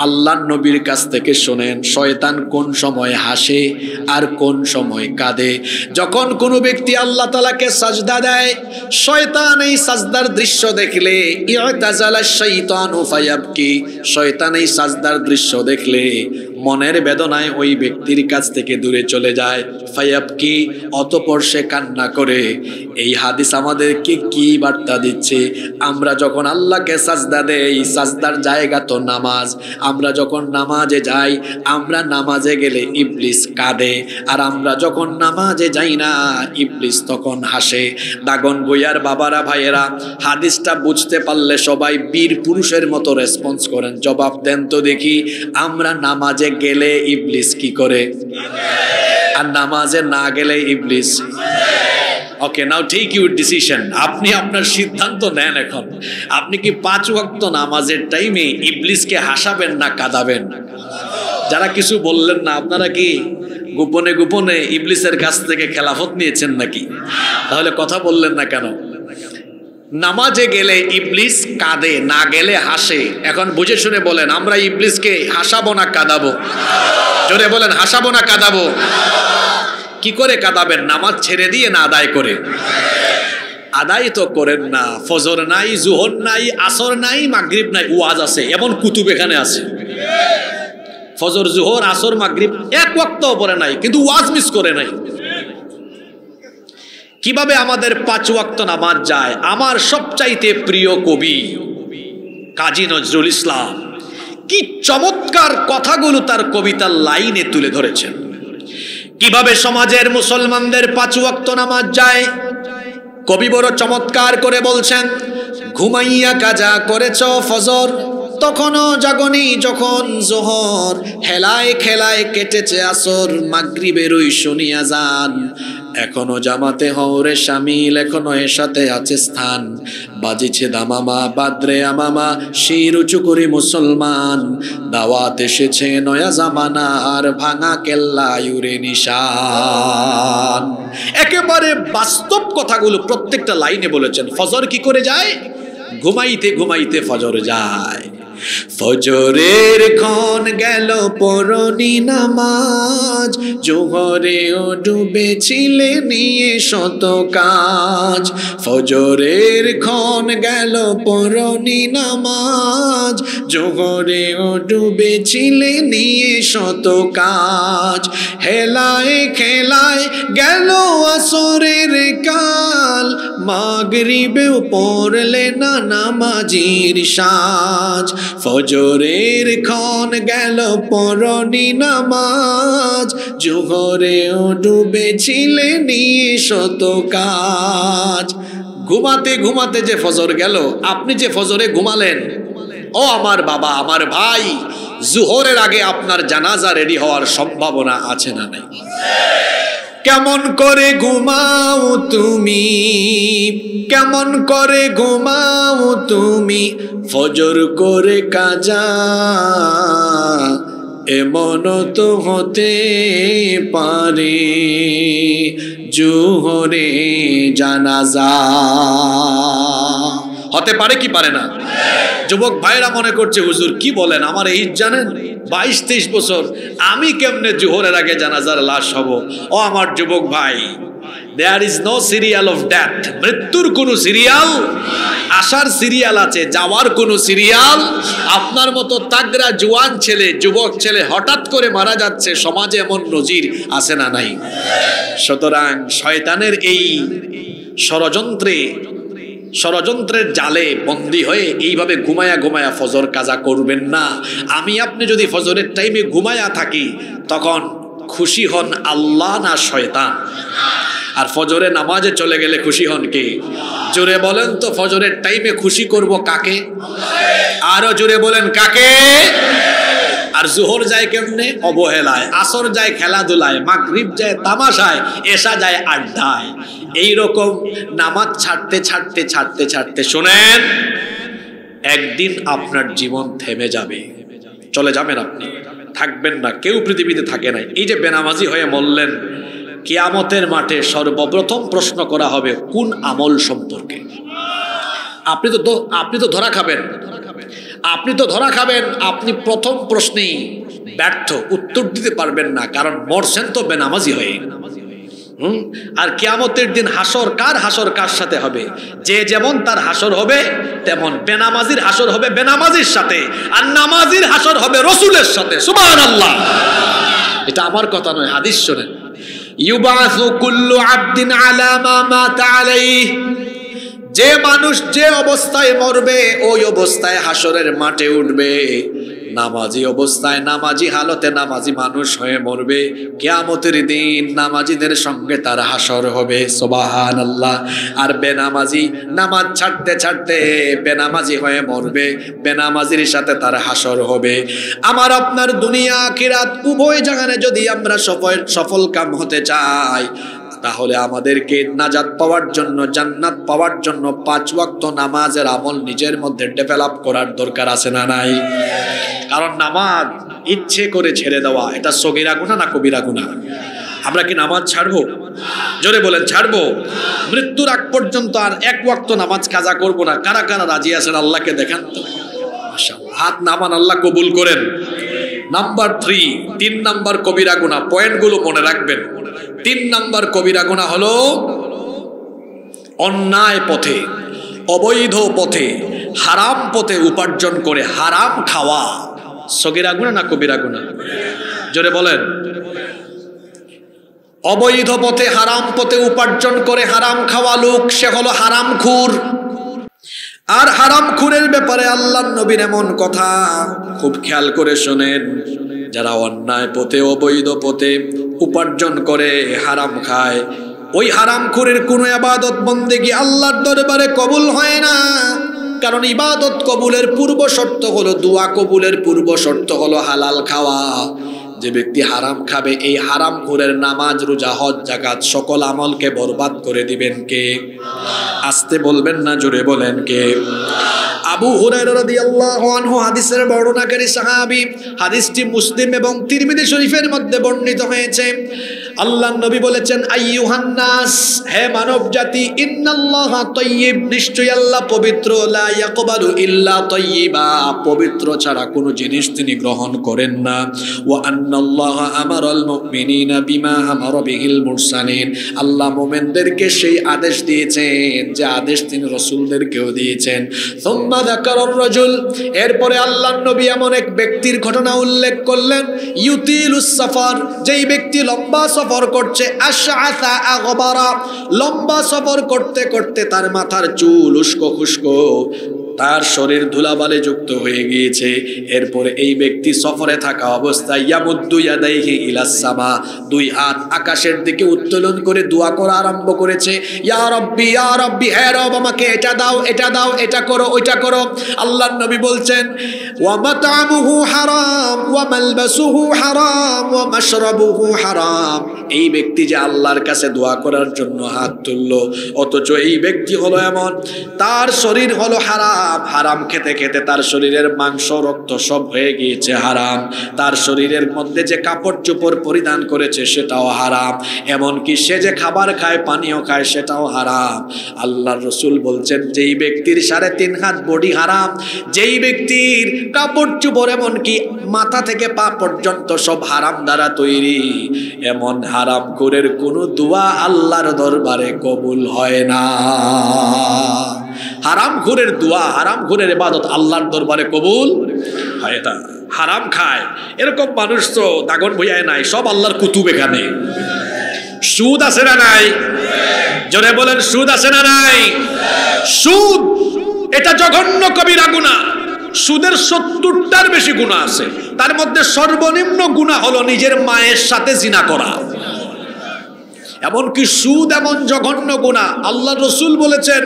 আল্লাহর নবীর কাছ থেকে শোনেন শয়তান কোন সময় হাসে আর কোন সময় কাঁদে। যখন কোনো ব্যক্তি আল্লাহ তাআলাকে সাজদা দেয়, শয়তান এই সাজদার দৃশ্য দেখলে ইয়তাজালা শাইতানু ফায়াবকি, শয়তান এই সাজদার দৃশ্য দেখলে মনের বেদনায় ওই ব্যক্তির কাছ থেকে দূরে চলে যায়। ফায়াবকি, অতঃপর সে কান্না করে। এই হাদিস আমাদেরকে কি বার্তা দিচ্ছে? আমরা যখন আল্লাহকে সাজদা দেই, সাজদার জায়গা তো নামাজ। আমরা যখন নামাজে যাই, আমরা নামাজে গেলে ইবলিস কাঁদে, আর আমরা যখন নামাজে যাই না, ইবলিস তখন হাসে। দাগন ভুইয়ার বাবারা, ভাইয়েরা, হাদিসটা বুঝতে পারলে সবাই বীর পুরুষের মতো রেসপন্স করেন, জবাব দেন তো দেখি। আমরা নামাজে গেলে ইবলিস কি করে, আর নামাজে না গেলে ইবলিস? ওকে, নাও টেক ইউর ডিসিশন। আপনি আপনার সিদ্ধান্ত নেন। এখন আপনি কি 5 ওয়াক্ত নামাজের টাইমে ইবলিসকে হাসাবেন না কাঁদাবেন? যারা কিছু বললেন না, আপনারা কি গোপনে গোপনে ইবলিসের কাছ থেকে খেলাফত নিয়েছেন নাকি? তাহলে কথা বললেন না কেন? নামাজে গেলে ইবলিস কাঁদে, না গেলে হাসে। এখন বুঝে শুনে বলেন, আমরা ইবলিসকে হাসাবো না কাঁদাবো? জোরে বলেন, হাসাবো না কাঁদাবো? কি করে কাঁদাবেন? নামাজ ছেড়ে দিয়ে না আদায় করে? আদায় তো করেন না। ফজর নাই, জোহর নাই, আসর নাই, মাগরিব নাই, ওয়াজ আছে, এমন কুতুব এখানে আছে। ফজর, জোহর, আসর, মাগরিব 1 ওয়াক্তও পড়ে নাই, কিন্তু ওয়াজ মিস করে নাই। কিভাবে আমাদের 5 ওয়াক্ত নামাজ যায়? আমার সবচাইতে প্রিয় কবি কাজী নজরুল ইসলাম কি চমৎকার কথাগুলো তার কবিতার লাইনে তুলে ধরেছেন। কিভাবে সমাজের মুসলমানদের 5 ওয়াক্ত নামাজ যায়, কবি বড় চমৎকার করে বলছেন। ঘুমাইয়া কাজা করেছ ফজর, তখনও জাগনি যখন জোহর, হেলায় খেলায় কেটেছে আসর, মাগরিবের ওই শুনিয়া যান, এখনো জামাতে হওরে শামিল, এখনো এর সাথে আছে স্থান, বাজিছে দামামা বাদ্রে আমামা, শির উঁচু করি মুসলমান, দাওয়াত এসেছে নয়া জামানা, আর ভাঙা কেল্লা ইউরে নিশান। একেবারে বাস্তব কথাগুলো প্রত্যেকটা লাইনে বলেছেন। ফজর কি করে যায়? ঘুমাইতে ঘুমাইতে ফজর যায়। ফজরের ক্ষণ গেল পড়নি নামাজ, জোহরেও ডুবেছিলে নিয়ে শত কাজ। ফজরের ক্ষণ গেল পড়নি নামাজ, জোহরেও ডুবেছিলে নিয়ে শত কাজ। হেলায় খেলায় গেল আসরের কাল, মাগরিবেও পড়লে না নামাজির সাজ। ফজরের ক্ষণ গেল পড়নি নামাজ, জোহরেও ডুবেছিলে নিয়ে শত কাজ। ঘুমাতে ঘুমাতে যে ফজর গেল, আপনি যে ফজরে ঘুমালেন, ও আমার বাবা, আমার ভাই, জোহরের আগে আপনার জানাজা রেডি হওয়ার সম্ভাবনা আছে না নাই? কেমন করে ঘুমাও তুমি, কেমন করে ঘুমাও তুমি, ফজর করে কাজা, এমন তো হতে পারে জোহরে জানাজা। হতে পারে কি পারে না? যুবক ভাইরা মনে করছে, হুজুর কি বলেন, আমার এই জানেন 22-23 বছর, আমি কেমনে জোহরের আগে জানাজার লাশ হব? ও আমার যুবক ভাই, there is no serial of death. মৃত্যুর কোনো সিরিয়াল, আসার সিরিয়াল আছে, যাওয়ার কোনো সিরিয়াল। আপনার মতো তাগড়া জোয়ান ছেলে, যুবক ছেলে হঠাৎ করে মারা যাচ্ছে, সমাজে এমন নজির আছে না নাই? সুতরাং শয়তানের এই ষড়যন্ত্রের জালে বন্দী হয়ে এইভাবে ঘুমায়া ঘুমায়া ফজর কাজা করবেন না। আমি আপনি যদি ফজরের টাইমে ঘুমায়া থাকি, তখন খুশি হন আল্লাহ না শয়তান? আর ফজরে নামাজে চলে গেলে খুশি হন কে? জোরে বলেন তো, ফজরের টাইমে খুশি করব কাকে? আরো জোরে বলেন, কাকে? আর জোহর যায় কেমনে? অবহেলায়। আসর যায় খেলাধুলায়, মাগরিব যায় তামাশায়, এশা যায় আড্ডায়। এইরকম নামাজ ছাড়তে ছাড়তে ছাড়তে ছাড়তে শোনেন, একদিন আপনার জীবন থেমে যাবে, চলে যাবেন, আপনি থাকবেন না। কেউ পৃথিবীতে থাকে নাই। এই যে বেনামাজি হয়ে মরলেন, কিয়ামতের মাঠে সর্বপ্রথম প্রশ্ন করা হবে কোন আমল সম্পর্কে। আপনি তো ধরা খাবেন, আপনি প্রথম প্রশ্নেই ব্যর্থ, উত্তর দিতে পারবেন না, কারণ মরছেন তো বেনামাজি হয়ে। আর কিয়ামতের দিন হাসর কার সাথে হবে? যে যেমন তার হাসর হবে তেমন। বেনামাজির হাসর হবে বেনামাজির সাথে, আর নামাজির হাসর হবে রসুলের সাথে। সুবহানাল্লাহ। এটা আমার কথা নয়, হাদিস শোনেন। ইউবাসু কুল্লু আবদিন আলা মা মাতা আলাইহি, যে মানুষ যে অবস্থায় মরবে ওই অবস্থায় হাসরের মাঠে উঠবে। নামাজি অবস্থায়, নামাজি হালতে নামাজি মানুষ হয়ে মরবে, কিয়ামতের দিন নামাজিদের সঙ্গে তার হাসর হবে। সুবহানাল্লাহ। আর বেনামাজি নামাজ ছাড়তে ছাড়তে বেনামাজি হয়ে মরবে, বেনামাজির সাথে তার হাসর হবে। আমার আপনার দুনিয়া আখিরাত উভয় জায়গায় যদি আমরা সফল কাম হতে চাই, তাহলে আমাদেরকে নাজাত পাওয়ার জন্য, জান্নাত পাওয়ার জন্য 5 ওয়াক্ত নামাজের আমল নিজের মধ্যে ডেভেলপ করার দরকার আছে না নাই? কারণ নামাজ ইচ্ছে করে ছেড়ে দেওয়া, এটা সগীরা গুনাহ না কবিরা গুনাহ? আমরা কি নামাজ ছাড়বো? জোরে বলেন, ছাড়বো? মৃত্যুর আগ পর্যন্ত আর 1 ওয়াক্ত নামাজ কাজা করব না। কারা কারা রাজি আছেন? আল্লাহকে দেখান তো। মাশাআল্লাহ, হাত নামান, আল্লাহ কবুল করেন। নাম্বার 3 নাম্বার কবিরা গুনাহ, পয়েন্টগুলো মনে রাখবেন। 3 নাম্বার কবিরা গুনাহ হলো অন্যায় পথে, অবৈধ পথে, হারাম পথে উপার্জন করে হারাম খাওয়া। সগীরা গুনাহ না কবিরা গুনাহ? জোরে বলেন। অবৈধ পথে, হারাম পথে উপার্জন করে হারাম খাওয়া লোক, সে হলো হারামখোর। আর হারামখোরের ব্যাপারে আল্লাহর নবীর এমন কথা, খুব খেয়াল করে শোনেন, যারা অন্যায় পথে, অবৈধ পথে উপার্জন করে হারাম খায়, ওই হারামখোরের কোনো ইবাদত বন্দেগী আল্লাহর দরবারে কবুল হয় না। কারণ ইবাদত কবুলের পূর্ব শর্ত হলো, দোয়া কবুলের পূর্ব শর্ত হলো হালাল খাওয়া। যে ব্যক্তি হারাম খাবে, এই হারামখোরের নামাজ, রোজা, হজ, যাকাত সকল আমলকে বরবাদ করে দিবেন কে? আস্তে বলবেন না, জোরে বলেন কে? আবু হুরায়রা রাদিয়াল্লাহু আনহু হাদিসের বর্ণনাকারী সাহাবী। হাদিসটি মুসলিম এবং তিরমিজি শরীফের মধ্যে বর্ণিত হয়েছে। আল্লাহর নবী বলেছেন আইয়ুহান নাস, হে মানব জাতি, ইন্নাল্লাহা তাইয়্যিব, নিশ্চয়ই আল্লাহ পবিত্র, লা ইয়াকবালু ইল্লা তাইয়্যিবা, পবিত্র ছাড়া কোনো জিনিস তিনি গ্রহণ করেন না। ওয়া আন্নাল্লাহা আমারাল মুমিনিনা বিমা আমারা বিহিল মুরসালিন, আল্লাহ মুমিনদেরকে সেই আদেশ দিয়েছেন যে আদেশ তিনি রাসূলদেরকেও দিয়েছেন। সুম্মা যাকারার রাজুল, এরপরে আল্লাহর নবী এমন এক ব্যক্তির ঘটনা উল্লেখ করলেন, ইউতিলুস সাফার, যেই ব্যক্তি লম্বা সফর করছে, আশআসা আগবারা, লম্বা সফর করতে করতে তার মাথার চুল উস্কো খুস্কো, তার শরীর ধুলাবালি যুক্ত হয়ে গিয়েছে। এরপরে এই ব্যক্তি সফরে থাকা অবস্থায় ইয়ামুদ্দু ইয়াদাইহি ইলাস সামা, দুই হাত আকাশের দিকে উত্তোলন করে দোয়া করা আরম্ভ করেছে, ইয়া রাব্বি ইয়া রাব্বি, হে রব আমাকে এটা দাও, এটা দাও, এটা করো, ওইটা করো। আল্লাহর নবী বলছেন ওয়া মাতআমুহু হারাম ওয়া মালবাসুহু হারাম ওয়া মাশরাবুহু হারাম, এই ব্যক্তি যে আল্লাহর কাছে দোয়া করার জন্য হাত তুললো, অথচ এই ব্যক্তি হলো এমন, তার শরীর হলো হারাম, হারাম খেতে খেতে তার শরীরের মাংস রক্ত সব হয়ে গিয়েছে হারাম, তার শরীরের মধ্যে যে কাপড় চোপড় পরিধান করেছে সেটাও হারাম, এমনকি সে যে খাবার খায় পানীয় খায় সেটাও হারাম। আল্লাহর রাসূল বলছেন যেই ব্যক্তির 3.5 হাত বডি হারাম, যেই ব্যক্তির কাপড় চোপড় এমনকি মাথা থেকে পা পর্যন্ত সব হারাম দ্বারা তৈরি, এমন হারাম খোরের কোনো দোয়া আল্লাহর দরবারে কবুল হয় না। হারাম খোরের দোয়া, হারাম খোরের ইবাদত আল্লাহর দরবারে কবুল হয় না। হারাম খায় এরকম মানুষ তো দাগন ভুঁইয়ায় নাই, সব আল্লাহর কুতুব এখানে। সুদ আছে না নাই? জোরে বলেন, সুদ আছে না নাই? সুদ এটা জঘন্য কবিরা গুনাহ। সুদের 70টার বেশি গুনাহ আছে, তার মধ্যে সর্বনিম্ন গুনাহ হলো নিজের মায়ের সাথে জিনা করা। এমনকি সুদ এমন জঘন্য গুনাহ, আল্লাহর রাসূল বলেছেন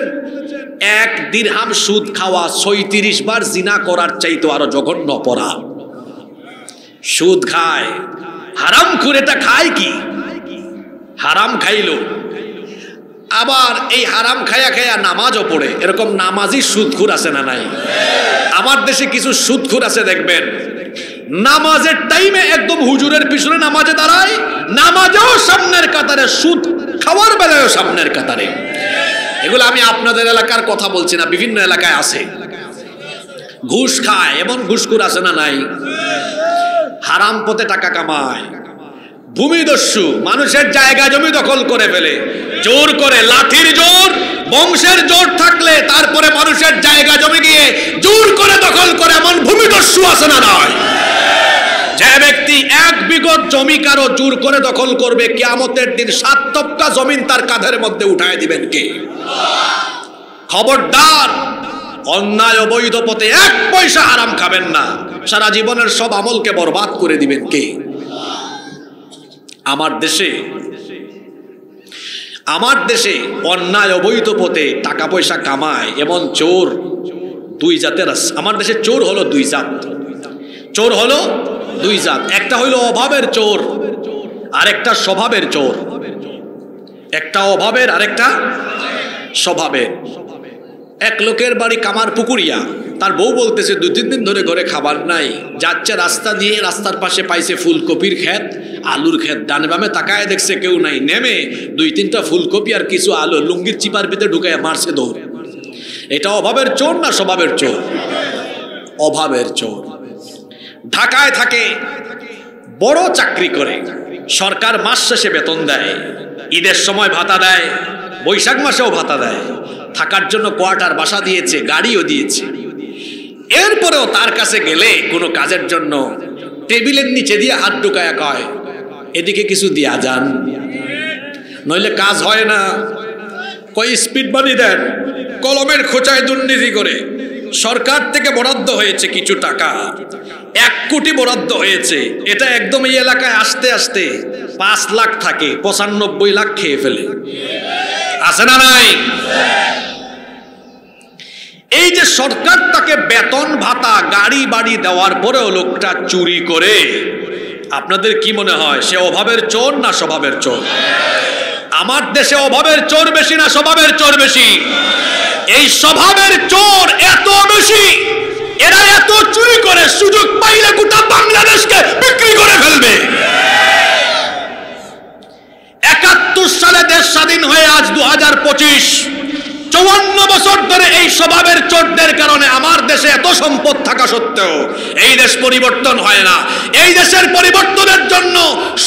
1 দিরহাম সুদ খাওয়া 36 বার জিনা করার চাইতে আরো জঘন্য অপরাধ। সুদ খায়, হারাম খুরেটা খায় কি? হারাম খাইলো, আবার এই হারাম খায়া খায়া নামাজও পড়ে। এরকম নামাজি সুদখোর আছে না নাই? আমার দেশে কিছু সুদখোর আছে, দেখবেন নামাজের টাইমে একদম হুজুরের পিছনে নামাজে দাঁড়ায়, নামাজেও সামনের কাতারে, সুদ খাওয়ার বেলায়ও সামনের কাতারে। এগুলো আমি আপনাদের এলাকার কথা বলছি না, বিভিন্ন এলাকায় আছে। ঘুষ খায়, এমন ঘুষখোর আছে না নাই? হারাম পথে টাকা কামায়। ভূমিদস্যু, মানুষের জায়গা জমি দখল করে ফেলে, জোর করে, লাঠির জোর, বংশের জোর থাকলে তারপরে মানুষের জায়গা জমি গিয়ে জোর করে দখল করে, এমন ভূমিদস্যু আছে না নাই? যে ব্যক্তি 1 বিঘা জমি কারো জোর করে দখল করবে, কিয়ামতের দিন 7 তবকা জমিন তার কাঁধের মধ্যে উঠায় দিবেন কে? খবরদার, অন্যায় অবৈধ পথে 1 পয়সা হারাম খাবেন না, সারা জীবনের সব আমলকে বরবাদ করে দিবেন কে? আমার দেশে অন্যায় অবৈধ পথে টাকা পয়সা কামায় এমন চোর 2 জাতের আছে। আমার দেশে চোর হলো 2 জাত। চোর হলো 2 জাত, একটা হলো অভাবের চোর, আরেকটা স্বভাবের চোর। একটা অভাবের, আরেকটা স্বভাবের। এক লোকের বাড়ি কামারপুকুরিয়া, তার বউ বলতেছে 2-3 দিন ধরে ঘরে খাবার নাই, যাচ্ছে রাস্তা দিয়ে, রাস্তার পাশে পাইছে ফুলকপির ক্ষেত, আলুর ক্ষেত, ডানে বামে তাকায় দেখছে কেউ নাই, নেমে 2-3টা ফুলকপি আর কিছু আলু লুঙ্গির চিপার ভিতরে ঢুকায় মারছে দৌড়। এটা অভাবের চোর না স্বভাবের চোর? অভাবের চোর। ঢাকায় থাকে, বড় চাকরি করে, সরকার মাস শেষে বেতন দেয়, ঈদের সময় ভাতা দেয়, বৈশাখ মাসেও ভাতা দেয়, থাকার জন্য কোয়ার্টার বাসা দিয়েছে, গাড়িও দিয়েছে। এরপরেও তার কাছে গেলে কোনো কাজের জন্য টেবিলের নিচে দিয়ে হাত ঢুকায়া কয়, এদিকে কিছু দিয়া যান, নইলে কাজ হয় না। কয় স্পিড বানি দেন, কলমের খোঁচায় দুর্নীতি করে। সরকার থেকে বরাদ্দ হয়েছে কিছু টাকা, 1 কোটি বরাদ্দ হয়েছে, এটা একদম এই এলাকায় আসতে আসতে 5 লাখ থাকে, 95 লাখ খেয়ে ফেলে। আছে না নাই? এই যে সরকার তাকে বেতন ভাতা গাড়ি বাড়ি দেওয়ার পরেও লোকটা চুরি করে, আপনাদের কি মনে হয় সে অভাবের চোর না স্বভাবের চোর? আমার দেশে অভাবের চোর বেশি না স্বভাবের চোর বেশি? এই স্বভাবের চোর এত বেশি, এরা এত চুরি করে, সুযোগ পাইলে গোটা বাংলাদেশকে বিক্রি করে ফেলবে। 71 সালে দেশ স্বাধীন হয়ে আজ 2025, 54 বছর ধরে এই স্বভাবের চোরদের কারণে আমার দেশে এত সম্পদ থাকা সত্ত্বেও এই দেশ পরিবর্তন হয় না। এই দেশের পরিবর্তনের জন্য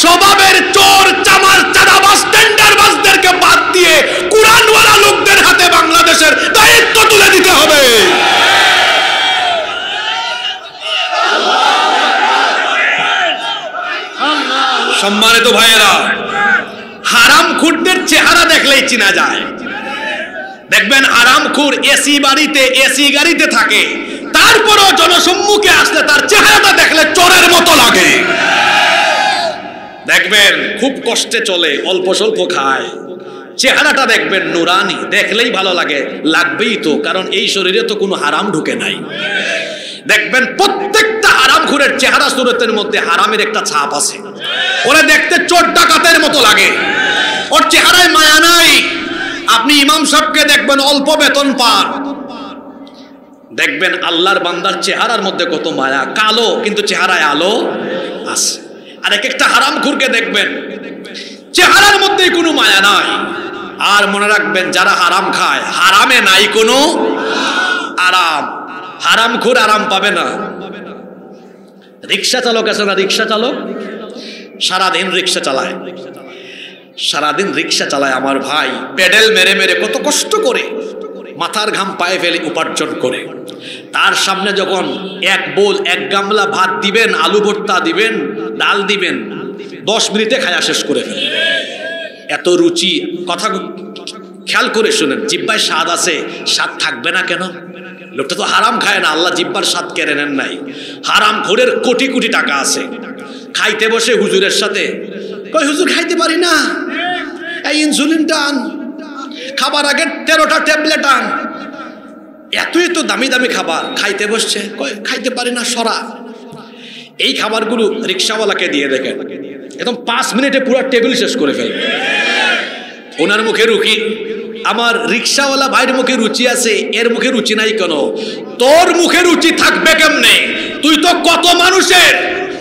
স্বভাবের চোর, চামার, চাঁদাবাজ, টেন্ডারবাজদেরকে বাদ দিয়ে কুরআনওয়ালা লোকদের হাতে বাংলাদেশের দায়িত্ব তুলে দিতে হবে। সম্মানিত ভাইয়েরা, হারামখোরদের চেহারা দেখলেই চেনা যায়। দেখবেন হারামখোর এসি বাড়িতে, এসি গাড়িতে থাকে, তারপরও জনসম্মুখে আসলে তার চেহারাটা দেখলে চোরের মতো লাগে। দেখবেন খুব কষ্টে চলে, অল্প স্বল্প খায়, চেহারাটা দেখবেন নুরানি, দেখলেই ভালো লাগে, লাগবেই তো, কারণ এই শরীরে তো কোনো হারাম ঢুকে নাই। দেখবেন প্রত্যেকটা হারামখোরের চেহারা সুরতের মধ্যে হারামের একটা ছাপ আছে। ওরা দেখতে চোর ডাকাতের মতো লাগে, ওর চেহারায় মায়া নাই। আপনি ইমাম সাহেবকে দেখবেন অল্প বেতন পান, দেখবেন আল্লাহর বান্দার চেহারার মধ্যে কত মায়া, কালো কিন্তু চেহারায় আলো আছে। আর এক একটা হারামখোরকে দেখবেন চেহারার মধ্যে কোনো মায়া নাই। আর মনে রাখবেন, যারা হারাম খায়, হারামে নাই কোনো আরাম। হারামখোর আরাম পাবে না। রিক্সা চালক আছে না, রিক্সা চালক সারাদিন রিক্সা চালায়, সারাদিন রিক্সা চালায় আমার ভাই, পেডেল মেরে মেরে কত কষ্ট করে মাথার ঘাম পায়ে ফেলে উপার্জন করে। তার সামনে যখন এক বোল, এক গামলা ভাত দিবেন, আলু ভর্তা দিবেন, ডাল দিবেন, 10 মিনিটে খায়া শেষ করে ফেলে। এত রুচি। কথা খেয়াল করে শুনেন, জিব্বায় স্বাদ আছে, স্বাদ থাকবে না কেন? লোকটা তো হারাম খায় না, আল্লাহ জিব্বার স্বাদ কেড়ে নেন নাই। হারামখোরের কোটি কোটি টাকা আছে, খাইতে বসে হুজুরের সাথে কই, হুজুর খাইতে পারি না, এই ইনসুলিন টান, খাবার আগে 13টা ট্যাবলেট আন। এতই তো দামি দামি খাবার খাইতে বসছে, কই খাইতে পারি না, সরা। এই খাবারগুলো রিক্সাওয়ালাকে দিয়ে দেখেন, একদম 5 মিনিটে পুরো টেবিল শেষ করে ফেলবে। ওনার মুখে রুচি, আমার রিক্সাওয়ালা ভাইয়ের মুখে রুচি আছে, এর মুখে রুচি নাই কেন? তোর মুখে রুচি থাকবে কেমনে? তুই তো কত মানুষের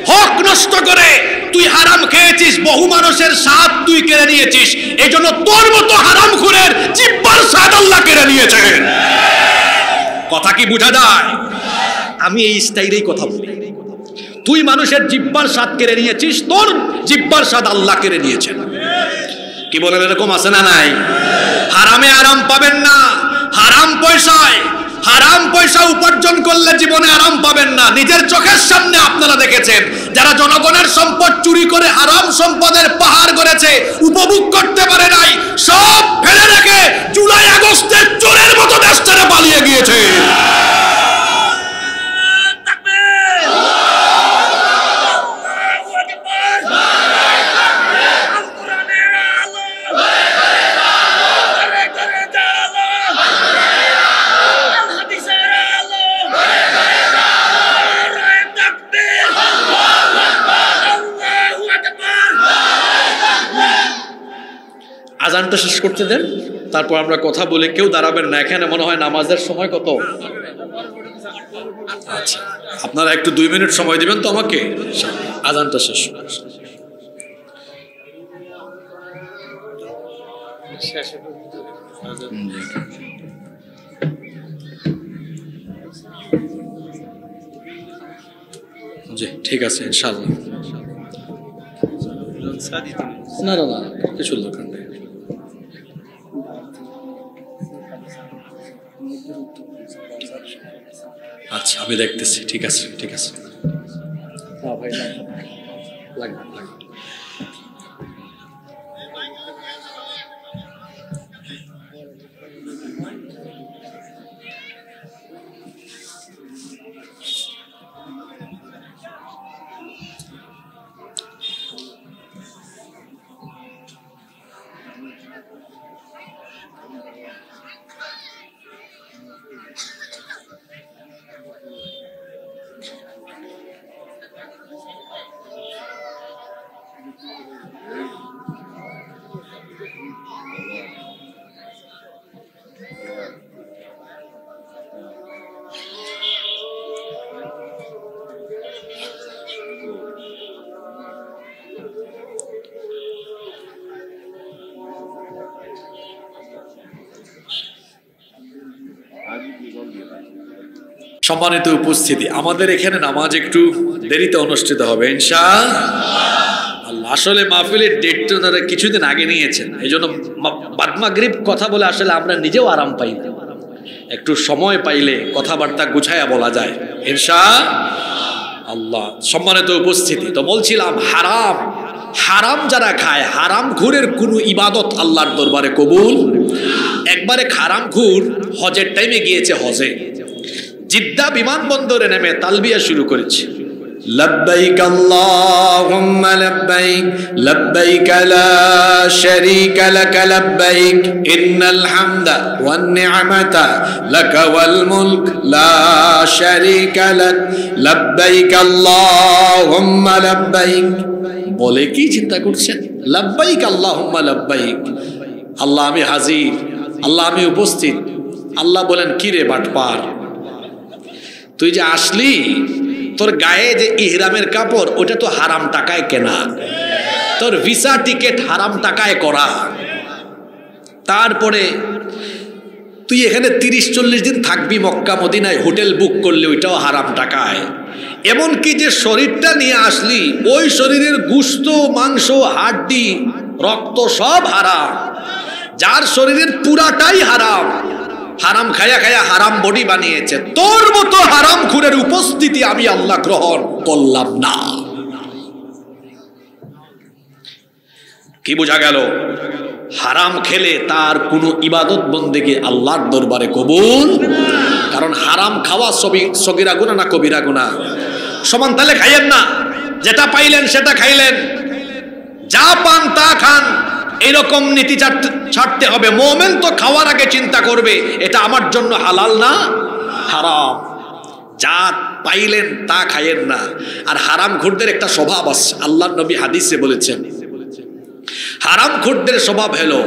হক নষ্ট করে তুই হারাম খেয়েছিস, বহু মানুষের স্বাদ তুই কেড়ে নিয়েছিস। এই জন্য তোর মতো হারামখোরের জিহ্বার স্বাদ আল্লাহ কেড়ে নিয়েছেন। কথা কি বোঝা যায়? আমি এই স্টাইলেই কথা বলি। তুই মানুষের জিহ্বার স্বাদ কেড়ে নিয়েছিস, তোর জিহ্বার স্বাদ আল্লাহ কেড়ে নিয়েছেন। কি বলেন, এরকম আছে না নাই? হারামে আরাম পাবেন না। হারাম পয়সা উপার্জন করলে জীবনে আরাম পাবেন না। নিজের চোখের সামনে আপনারা দেখেছেন, যারা জনগণের সম্পদ চুরি করে হারাম সম্পদের পাহাড় গড়েছে, উপভোগ করতে পারে নাই, সব ফেলে রেখে জুলাই আগস্টে চোরের মতো দেশ ছেড়ে পালিয়ে গিয়েছে। আজানটা শেষ করতে দেন, তারপর আমরা কথা বলে। কেউ দাঁড়াবেন না, এখানে মনে হয় নামাজের সময় কত। আচ্ছা, আপনারা একটু 2 মিনিট সময় দিবেন তো আমাকে, আজানটা শেষ। জি ঠিক আছে, ইনশাআল্লাহ। না না না, কিছু দরকার নেই। আচ্ছা, আমি দেখতেছি। ঠিক আছে, ঠিক আছে। হ্যাঁ ভাই, লাগবে লাগবে। সম্মানিত উপস্থিতি, আমাদের এখানে নামাজ একটু দেরিতে অনুষ্ঠিত হবে ইনশাআল্লাহ। আসলে মাহফিলের ডেট তো তারা কিছুদিন আগে নিয়েছেন, এই জন্য বাদ মাগরিব কথা বলে আসলে আমরা নিজেও আরাম পাই না। একটু সময় পাইলে কথাবার্তা গুছায়া বলা যায় ইনশাআল্লাহ। সম্মানিত উপস্থিতি, তো বলছিলাম হারাম যারা খায়, হারাম ঘুরের কোনো ইবাদত আল্লাহর দরবারে কবুল। একবারে হারাম ঘুর হজের টাইমে গিয়েছে, হজে জিদ্দা বিমানবন্দরে নেমে তালবিয়া শুরু করেছে, লব্বাইক আল্লাহুম্মা লব্বাইক লব্বাইক লা শারীকা লাক লব্বাইক ইন্নাল হামদা ওয়ান নি'মাতা লাক ওয়াল মুলক লা শারীকা লাক লব্বাইক আল্লাহুম্মা লব্বাইক। বলে কি চিন্তা করছেন? লব্বাইক আল্লাহুম্মা লব্বাইক, আল্লাহ আমি হাজির, আল্লাহ আমি উপস্থিত। আল্লাহ বলেন কি রে বাটপার, তুই যে আসলি, তোর গায়ে যে ইহরামের কাপড় ওটা তো হারাম টাকায় কেনা, তোর ভিসা টিকেট হারাম টাকায় করা, তারপরে তুই এখানে 30-40 দিন থাকবি মক্কা মদিনায়, হোটেল বুক করলে ওইটাও হারাম টাকায়। এমনকি যে শরীরটা নিয়ে আসলি, ওই শরীরের গোশত মাংস হাড্ডি রক্ত সব হারাম, যার শরীরের পুরাটাই হারাম, হারাম খায়া খায়া হারাম বডি বানিয়েছে। তোর মতো হারাম খুরের উপস্থিতি আমি আল্লাহ গ্রহণ করলাম না। কি বোঝা গেল? হারাম খেলে তার কোনো ইবাদত বন্দেগী আল্লাহর দরবারে কবুল। কারণ হারাম খাওয়া সগীরা গুনাহ না কবিরা গুনাহ সমান, তাহলে খাইয়েন না, যেটা পাইলেন সেটা খাইলেন, যা পান তা খান, এরকম নীতি ছাড়তে হবে। মোমেন তো খাওয়ার আগে চিন্তা করবে এটা আমার জন্য হালাল না হারাম। যা পাইলেন তা খাইয়েন না। আর হারাম খুরদের একটা স্বভাব আছে, আল্লাহর নবী হাদিসে বলেছেন, হারাম খুরদের স্বভাব হলো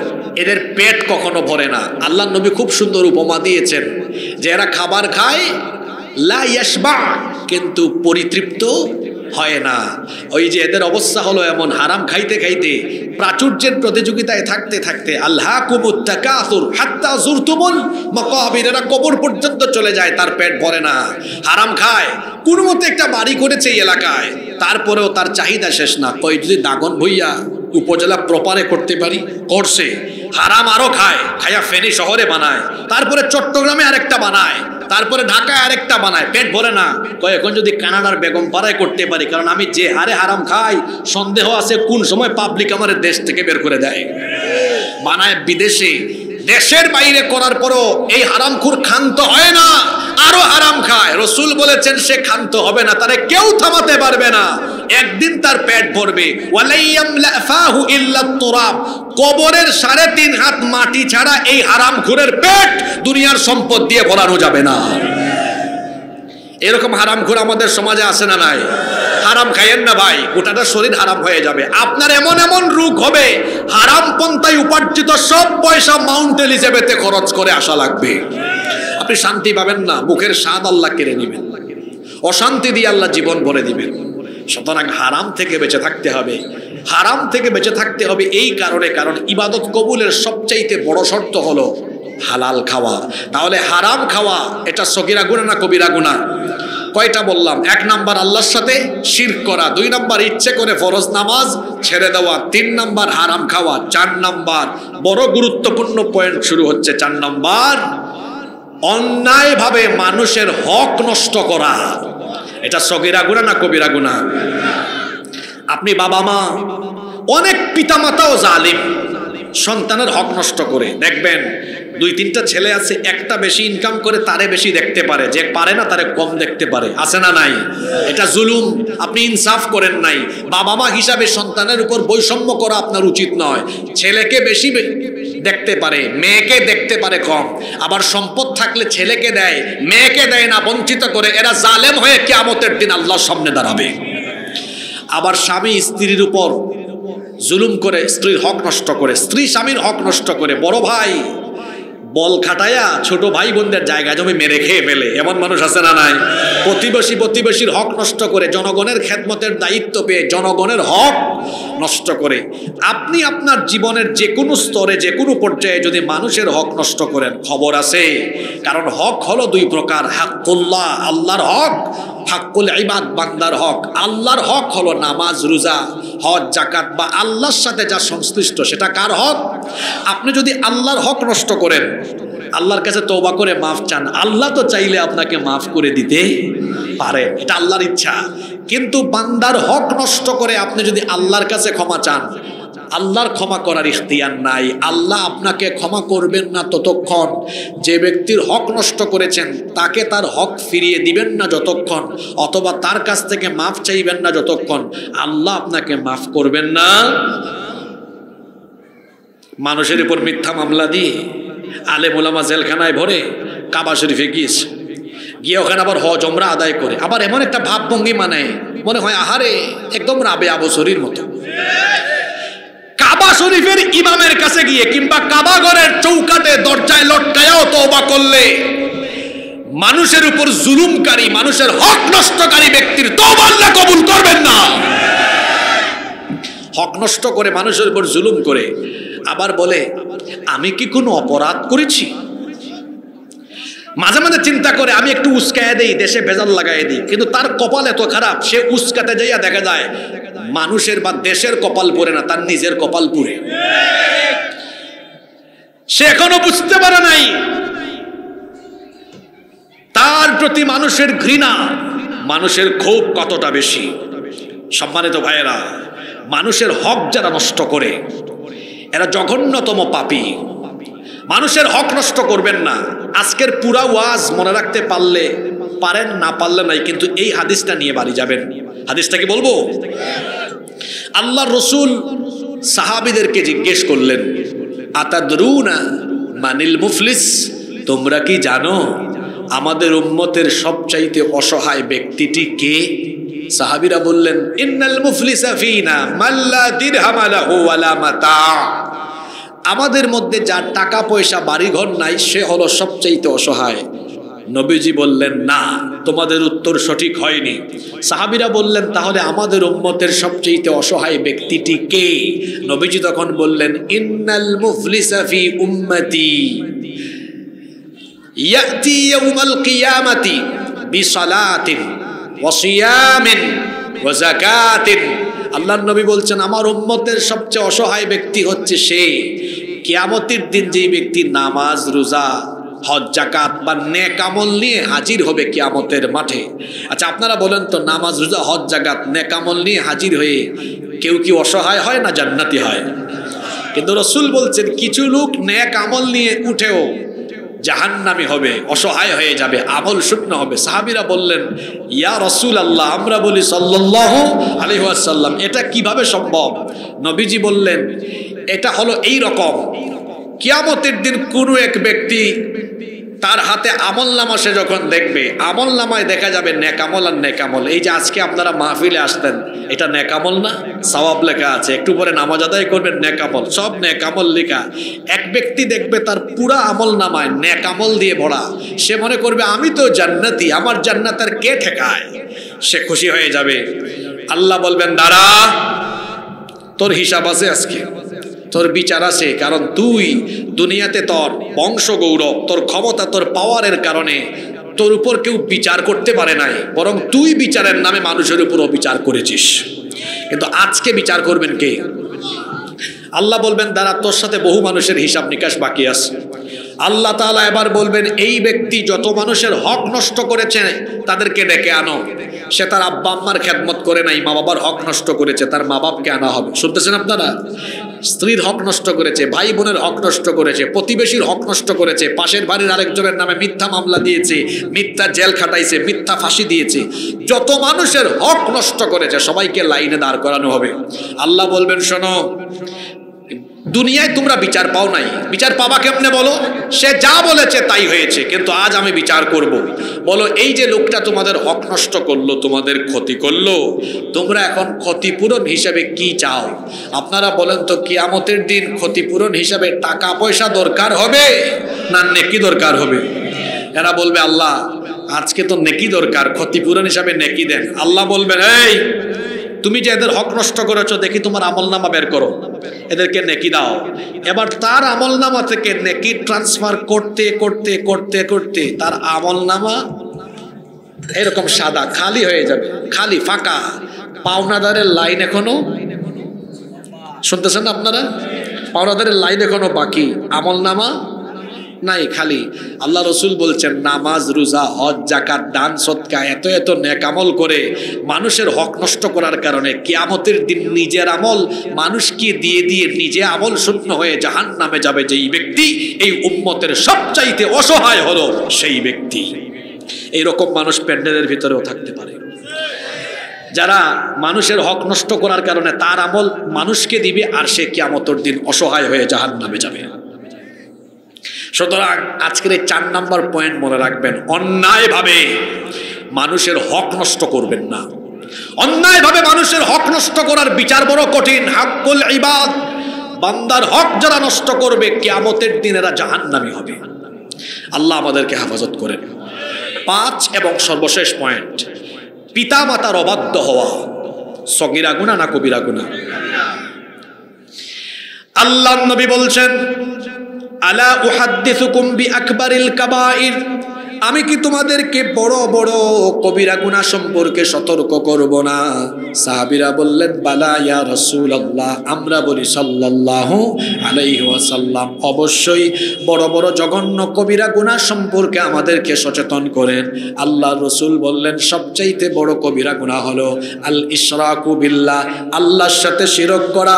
এদের পেট কখনো ভরে না। আল্লাহর নবী খুব সুন্দর উপমা দিয়েছেন যে এরা খাবার খায় লা ইয়াশবা, কিন্তু পরিতৃপ্ত হয় না। ওই যে এদের অবস্থা হলো এমন, হারাম খাইতে খাইতে প্রাচুর্যের প্রতিযোগিতায় থাকতে থাকতে আল্লাহকুমুত তাকাসুর হাত্তা যুরতুমুল মাকাবির, এরা কবর পর্যন্ত চলে যায়, তার পেট ভরে না। হারাম খায়, কোন মতে একটা বাড়ি করেছে এই এলাকায়, তারপরেও তার চাহিদা শেষ না। কই যদি দাগন ভইয়া উপজেলা প্রপারে করতে পারি, করছে। হারাম আরো খায়, খায়া ফেনী শহরে বানায়, তারপরে চট্টগ্রামে আরেকটা বানায়, তারপরে ঢাকায় আরেকটা বানায়, পেট ভরে না। কয় এখন যদি কানাডার বেগম পাড়ায় করতে পারি, কারণ আমি যে হারে হারাম খাই সন্দেহ আছে কোন সময় পাবলিক আমার দেশ থেকে বের করে দেয়। বানায় বিদেশে, দেশের বাইরে করার পরও এই হারামখোর ক্ষান্ত হয় না, আরো হারাম খায়। রসুল বলেছেন সে ক্ষান্ত হবে না, তারে কেউ থামাতে পারবে না, একদিন তার পেট ভরবে। কবরের 3.5 হাত মাটি ছাড়া এই হারামখোরের পেট দুনিয়ার সম্পদ দিয়ে ভরানো যাবে না। এরকম হারামখোর আমাদের সমাজে আছে না নাই? হারাম খাইয়েন না ভাই, গোটাটা শরীর হারাম হয়ে যাবে। আপনার এমন এমন রোগ হবে, হারাম পন্থায় উপার্জিত সব পয়সা মাউন্ট এলিজাবেথে খরচ করে আসা লাগবে, আপনি শান্তি পাবেন না। মুখের স্বাদ আল্লাহ কেড়ে নেবেন, অশান্তি দিয়ে আল্লাহ জীবন ভরে দিবেন। সুতরাং হারাম থেকে বেঁচে থাকতে হবে। হারাম থেকে বেঁচে থাকতে হবে এই কারণে, কারণ ইবাদত কবুলের সবচাইতে বড় শর্ত হলো হালাল খাওয়া। তাহলে হারাম খাওয়া এটা সগীরা গুনাহ না কবিরা গুনাহ? কয়টা বললাম? 1 নাম্বার আল্লাহর সাথে শিরক করা, 2 নাম্বার ইচ্ছে করে ফরজ নামাজ ছেড়ে দেওয়া, 3 নাম্বার হারাম খাওয়া, 4 নাম্বার বড় গুরুত্বপূর্ণ পয়েন্ট শুরু হচ্ছে, 4 নাম্বার অন্যায়ভাবে মানুষের হক নষ্ট করা। এটা সগীরা গুনাহ না কবিরা গুনাহ? আপনি বাবা মা, অনেক পিতামাতাও জালিম, সন্তানের হক নষ্ট করে। দেখবেন 2-3টা ছেলে আছে, একটা বেশি ইনকাম করে তারে বেশি দেখতে পারে, যে পারে না তারে কম দেখতে পারে, আছে না নাই? এটা জুলুম, আপনি ইনসাফ করেন নাই। বাবা মা হিসাবে সন্তানের উপর বৈষম্য করা আপনার উচিত নয়। ছেলেকে বেশি দেখতে পারে, মেয়েকে দেখতে পারে কম, আবার সম্পদ থাকলে ছেলেকে দেয় মেয়েকে দেয় না, বঞ্চিত করে। এরা জালেম হয়ে কিয়ামতের দিন আল্লাহর সামনে দাঁড়াবে। আবার স্বামী স্ত্রীর উপর জুলুম করে, স্ত্রীর হক নষ্ট করে, স্ত্রী স্বামীর হক নষ্ট করে। বড় ভাই বল খাটায়া ছোট ভাই বোনদের জায়গা জমি মেরে খেয়ে ফেলে, এমন মানুষ আছে না নাই? প্রতিবেশীর হক নষ্ট করে, জনগণের খেদমতের দায়িত্ব পেয়ে জনগণের হক নষ্ট করে। আপনি আপনার জীবনের যে কোনো স্তরে যে কোনো পর্যায়ে যদি মানুষের হক নষ্ট করেন, খবর আছে। কারণ হক হলো দুই প্রকার, হাক্কুল্লাহ আল্লাহর হক, হাক্কুল ইবাদ বান্দার হক। আল্লাহর হক হলো নামাজ, রোজা, হজ, যাকাত বা আল্লাহর সাথে যা সংশ্লিষ্ট, সেটা কার হক? আপনি যদি আল্লাহর হক নষ্ট করেন, আল্লাহর কাছে তওবা করে মাফ চান, আল্লাহ তো চাইলে আপনাকে মাফ করে দিতে পারেন, এটা আল্লাহর ইচ্ছা। কিন্তু বান্দার হক নষ্ট করে আপনি যদি আল্লাহর কাছে ক্ষমা চান, আল্লাহর ক্ষমা করার ইখতিয়ার নাই। আল্লাহ আপনাকে ক্ষমা করবেন না ততক্ষণ, যে ব্যক্তির হক নষ্ট করেছেন তাকে তার হক ফিরিয়ে দিবেন না যতক্ষণ, অথবা তার কাছ থেকে মাফ চাইবেন না যতক্ষণ, আল্লাহ আপনাকে মাফ করবেন না। মানুষের উপর মিথ্যা মামলা দিয়ে আলেম ওলামা জেলখানায় ভরে কাবা শরীফে গিয়ে ওখানে আবার হজ ওমরা আদায় করে, আবার এমন একটা ভাবভঙ্গি মানে মনে হয় আহারে একদম রাবে আবসরির মতো। কাবা শরীফের ইমামের কাছে গিয়ে কিংবা কাবা ঘরের চৌকাটে দরজায় লটকায়াও তওবা করলে মানুষের উপর জুলুমকারী, মানুষের হক নষ্টকারী ব্যক্তির তওবা আল্লাহ কবুল করবেন না। হক নষ্ট করে মানুষের উপর জুলুম করে আবার বলে আমি কি কোনো অপরাধ করেছি? মাঝে মাঝে চিন্তা করে আমি একটু উস্কায় দেই, দেশে ভেজাল লাগাই দিই, কিন্তু তার কপাল এত খারাপ, সে উস্কাতে যাইয়া দেখা যায় মানুষের বা দেশের কপাল পুড়ে না, তার নিজের কপাল পুড়ে। সে এখনো বুঝতে পারে নাই তার প্রতি মানুষের ঘৃণা, মানুষের ক্ষোভ কতটা বেশি। সম্মানিত ভাইয়েরা, মানুষের হক যারা নষ্ট করে এরা জঘন্যতম পাপী। মানুষের হক নষ্ট করবেন না। আজকের পুরা ওয়াজ মনে রাখতে পারলে পারেন, না পারলে নাই, কিন্তু এই হাদিসটা নিয়ে বাড়ি যাবেন। হাদিসটা কি বলবো? আল্লাহ রসুল সাহাবীদেরকে জিজ্ঞেস করলেন, আতাদরুনা মানিল মুফলিস, তোমরা কি জানো আমাদের উম্মতের সবচাইতে অসহায় ব্যক্তিটি কে? সাহাবীরা বললেন, ইন্নাল মুফলিসা ফিনা মাল্লা দিরহাম লাহু ওয়ালা মাতা, আমাদের মধ্যে যার টাকা পয়সা বাড়িঘর নাই সে হলো সবচাইতে অসহায়। নবীজি বললেন, না, তোমাদের উত্তর সঠিক হয়নি। সাহাবীরা বললেন, তাহলে আমাদের উম্মতের সবচাইতে অসহায় ব্যক্তিটি কে? নবীজি তখন বললেন, ইন্নাল মুফলিসা ফি উম্মতি ইয়াতি ইয়াউমাল কিয়ামাতি বিসালাতিন ওয়া সিয়ামিন ওয়া যাকাতিন। আল্লাহর নবী বলছেন, আমার উম্মতের সবচেয়ে অসহায় ব্যক্তি হচ্ছে সে, কিয়ামতের দিন যেই ব্যক্তি নামাজ, রোজা, হজ, যাকাত বা নেক আমল নিয়ে হাজির হবে কিয়ামতের মাঠে। আচ্ছা, আপনারা বলেন তো, নামাজ, রোজা, হজ, যাকাত, নেক আমল নিয়ে হাজির হয়ে কেউ কি অসহায় হয় না জান্নাতি হয়? কিন্তু রাসূল বলছেন, কিছু লোক নেক আমল নিয়ে উঠেও জাহান্নামী হবে, অসহায় হয়ে যাবে, আমল শূন্য হবে। সাহাবীরা বললেন, ইয়া রাসূলুল্লাহ, আমরা বলি সাল্লাল্লাহু আলাইহি ওয়াসাল্লাম, এটা কিভাবে সম্ভব? নবীজি বললেন, এটা হলো এই রকম, কিয়ামতের দিন কোনো এক ব্যক্তি তার হাতে আমলনামা সে যখন দেখবে, আমলনামায় দেখা যাবে নেকামল আর নেকামল। এই যে আজকে আপনারা মাহফিলে আসতেন, এটা নেকামল না? সওয়াব লেখা আছে, একটু পরে নামাজ আদায় করবেন, নেকামল, সব নেকামল লেখা। এক ব্যক্তি দেখবে তার পুরা আমলনামায় নেকামল দিয়ে ভরা, সে মনে করবে আমি তো জান্নাতি, আমার জান্নাতের কে ঠেকায়? সে খুশি হয়ে যাবে। আল্লাহ বলবেন, দাঁড়া, তোর হিসাব আছে আজকে, তোর বিচার আছে। কারণ তুই দুনিয়াতে তোর বংশ গৌরব, তোর ক্ষমতা, তোর পাওয়ারের কারণে তোর উপর কেউ বিচার করতে পারে নাই, বরং তুই বিচারের নামে মানুষের উপর অবিচার করেছিস। কিন্তু আজকে বিচার করবেন কে? আল্লাহ বলবেন, দাঁড়া, তোর সাথে বহু মানুষের হিসাব নিকাশ বাকি আছে। আল্লাহ তাআলা এবার বলবেন, এই ব্যক্তি যত মানুষের হক নষ্ট করেছে তাদেরকে ডেকে আনো। সে তার আব্বা আম্মার খেদমত করে নাই, মা বাবার হক নষ্ট করেছে, তার মা বাপকে আনা হবে। শুনতেছেন আপনারা? স্ত্রীর হক নষ্ট করেছে, ভাই বোনের হক নষ্ট করেছে, প্রতিবেশীর হক নষ্ট করেছে, পাশের বাড়ির আরেকজনের নামে মিথ্যা মামলা দিয়েছে, মিথ্যা জেল খাটাইছে, মিথ্যা ফাঁসি দিয়েছে, যত মানুষের হক নষ্ট করেছে সবাইকে লাইনে দাঁড় করানো হবে। আল্লাহ বলবেন, শোনো, দুনিয়ায় তোমরা বিচার পাও নাই, বিচার পাবা কেমনে বলো? সে যা বলেছে তাই হয়েছে, কিন্তু আজ আমি বিচার করব। বলো এই যে লোকটা তোমাদের হক নষ্ট করলো, তোমাদের ক্ষতি করলো, তোমরা এখন ক্ষতিপূরণ হিসাবে কি চাও? আপনারা বলেন তো, কিয়ামতের দিন ক্ষতিপূরণ হিসাবে টাকা পয়সা দরকার হবে না নেকি দরকার হবে? এরা বলবে আল্লাহ আজকে তো নেকি দরকার, ক্ষতিপূরণ হিসাবে নেকি দেন। আল্লাহ বলবেন এই তুমি যে এদের হক নষ্ট করেছো, দেখি তোমার আমলনামা বের করো, এদেরকে নেকি দাও। এবার তার আমলনামা থেকে নেকি ট্রান্সফার করতে করতে করতে করতে তার আমলনামা এরকম সাদা খালি হয়ে যাবে, খালি ফাঁকা। পাওনাদারের লাইন এখনো, শুনতেছেন না আপনারা? পাওনাদারের লাইন এখনো বাকি, আমলনামা নাই, খালি। আল্লাহ রসুল বলছেন নামাজ, রোজা, হজ, যাকাত, দান, সদকা, এত এত নেক আমল করে মানুষের হক নষ্ট করার কারণে কিয়ামতের দিন নিজের আমল মানুষকে দিয়ে দিয়ে নিজে আমল শূন্য হয়ে জাহান্নামে যাবে যেই ব্যক্তি, এই উম্মতের সবচাইতে অসহায় হলো সেই ব্যক্তি। এইরকম মানুষ প্যান্ডেলের ভিতরেও থাকতে পারে, যারা মানুষের হক নষ্ট করার কারণে তার আমল মানুষকে দিবে আর সে কিয়ামতের দিন অসহায় হয়ে জাহান্নামে যাবে। সুতরাং আজকের এই 4 নাম্বার পয়েন্ট মনে রাখবেন, অন্যায়ভাবে মানুষের হক নষ্ট করবেন না। অন্যায়ভাবে মানুষের হক নষ্ট করার বিচার বড় কঠিন। হাক্কুল ইবাদ, বান্দার হক যারা নষ্ট করবে কিয়ামতের দিন এরা জাহান্নামী হবে। আল্লাহ আমাদেরকে হেফাজত করেন। 5 এবং সর্বশেষ পয়েন্ট, পিতা মাতার অবাধ্য হওয়া সগীরা গুনাহ না কবিরা গুনাহ? আল্লাহর নবী বলছেন আলা উহাদ্দিসুকুম বিআকবারিল কাবাইর, আমি কি তোমাদেরকে বড় বড় কবিরা গুনাহ সম্পর্কে সতর্ক করব না? সাহাবীরা বললেন বালা ইয়া রাসূলুল্লাহ, আমরা বলি সাল্লাল্লাহু আলাইহি ওয়াসাল্লাম অবশ্যই বড় বড় জঘন্য কবিরা গুনাহ সম্পর্কে আমাদেরকে সচেতন করেন। আল্লাহর রাসূল বললেন সবচাইতে বড় কবিরা গুনাহ হলো আল ইশরাকু বিল্লাহ, আল্লাহর সাথে শিরক করা।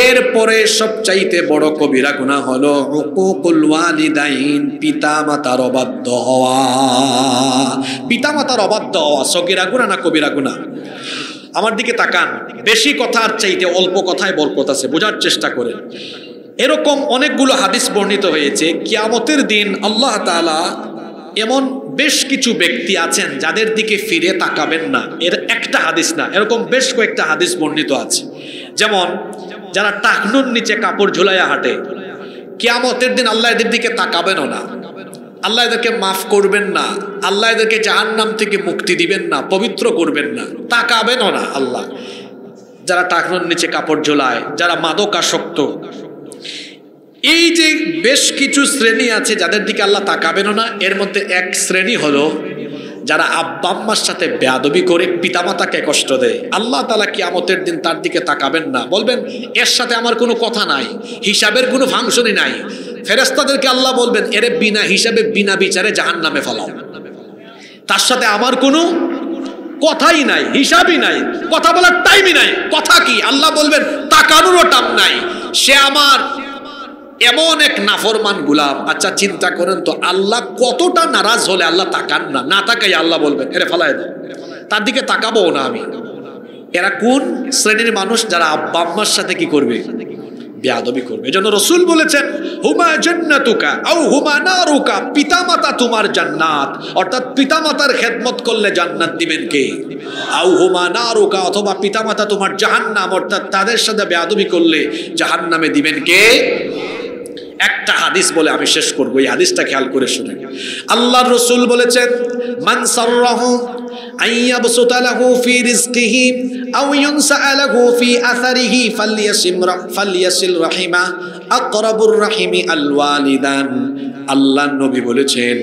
এরপরে সবচাইতে বড় কবিরা গুনাহ হলো উকুকুল ওয়ালিদাইন, পিতা মাতার অবাধ্য হওয়া। পিতা মাতার অবাধ্য হওয়া সগীরা গুনাহ না কবিরা গুনাহ? আমার দিকে তাকান, বেশি কথার চাইতে অল্প কথায় বরকত আছে, বোঝার চেষ্টা করেন। এরকম অনেকগুলো হাদিস বর্ণিত হয়েছে। কিয়ামতের দিন আল্লাহ তাআলা এমন বেশ কিছু ব্যক্তি আছেন যাদের দিকে ফিরে তাকাবেন না। এর একটা হাদিস না, এরকম বেশ কয়েকটা হাদিস বর্ণিত আছে। যেমন যারা টাকনুর নিচে কাপড় ঝুলাইয়া হাঁটে, কিয়ামতের দিন আল্লাহ এদের দিকে তাকাবেনও না, আল্লাহ এদেরকে মাফ করবেন না, আল্লাহ এদেরকে জাহান্নাম থেকে মুক্তি দিবেন না, পবিত্র করবেন না, তাকাবেনও না আল্লাহ। যারা টাকনুর নিচে কাপড় ঝোলায়, যারা মাদকাসক্ত, এই যে বেশ কিছু শ্রেণী আছে যাদের দিকে আল্লাহ তাকাবেনও না। এর মধ্যে এক শ্রেণী হলো যারা আব্বা আম্মার সাথে বেয়াদবি করে পিতামাতাকে কষ্ট দেয়। আল্লাহ তাআলা কিয়ামতের দিন তার দিকে তাকাবেন না, বলবেন এর সাথে আমার কোনো কথা নাই, হিসাবের কোনো ফাংশনই নাই। ফেরেশতাদেরকে আল্লাহ বলবেন এরে বিনা হিসাবে বিনা বিচারে জাহান্নামে ফেলাও, তার সাথে আমার কোনো কথাই নাই, হিসাবই নাই, কথা বলার টাইমই নাই। কথা কি? আল্লাহ বলবেন তাকানোরও টাইম নাই, সে আমার এমন এক নাফরমান গোলাম। আচ্ছা চিন্তা করেন তো, আল্লাহ কতটা নারাজ হলে আল্লাহ তাকান না, না তাকাই আল্লাহ বলবেন এরে ফেলায় দাও, তার দিকে তাকাবো না আমি। এরা কোন শ্রেণীর মানুষ? যারা আব্বা আম্মার সাথে কি করবে? বেয়াদবি করবে। এজন্য রাসূল বলেছেন হুমা জান্নাতুকা আও হুমা নারুকা, পিতামাতা তোমার জান্নাত, অর্থাৎ পিতামাতার খেদমত করলে জান্নাত দিবেন কে? আও হুমা নারুকা, অথবা পিতামাতা তোমার জাহান্নাম, অর্থাৎ তাদের সাথে বেয়াদবি করলে জাহান্নামে দিবেন কে? একটা হাদিস বলে আমি শেষ করব, এই হাদিসটা খেয়াল করে শুনেন। আল্লাহর রাসূল বলেছেন মান সাররাহু আইয়াবসুতা লাহু ফি রিজকিহি আও ইউনসা লাহু ফি আসারিহি ফালইয়াসিল রাহিমা আকরাবুর রাহিমি আল ওয়ালিদান। আল্লাহর নবী বলেছেন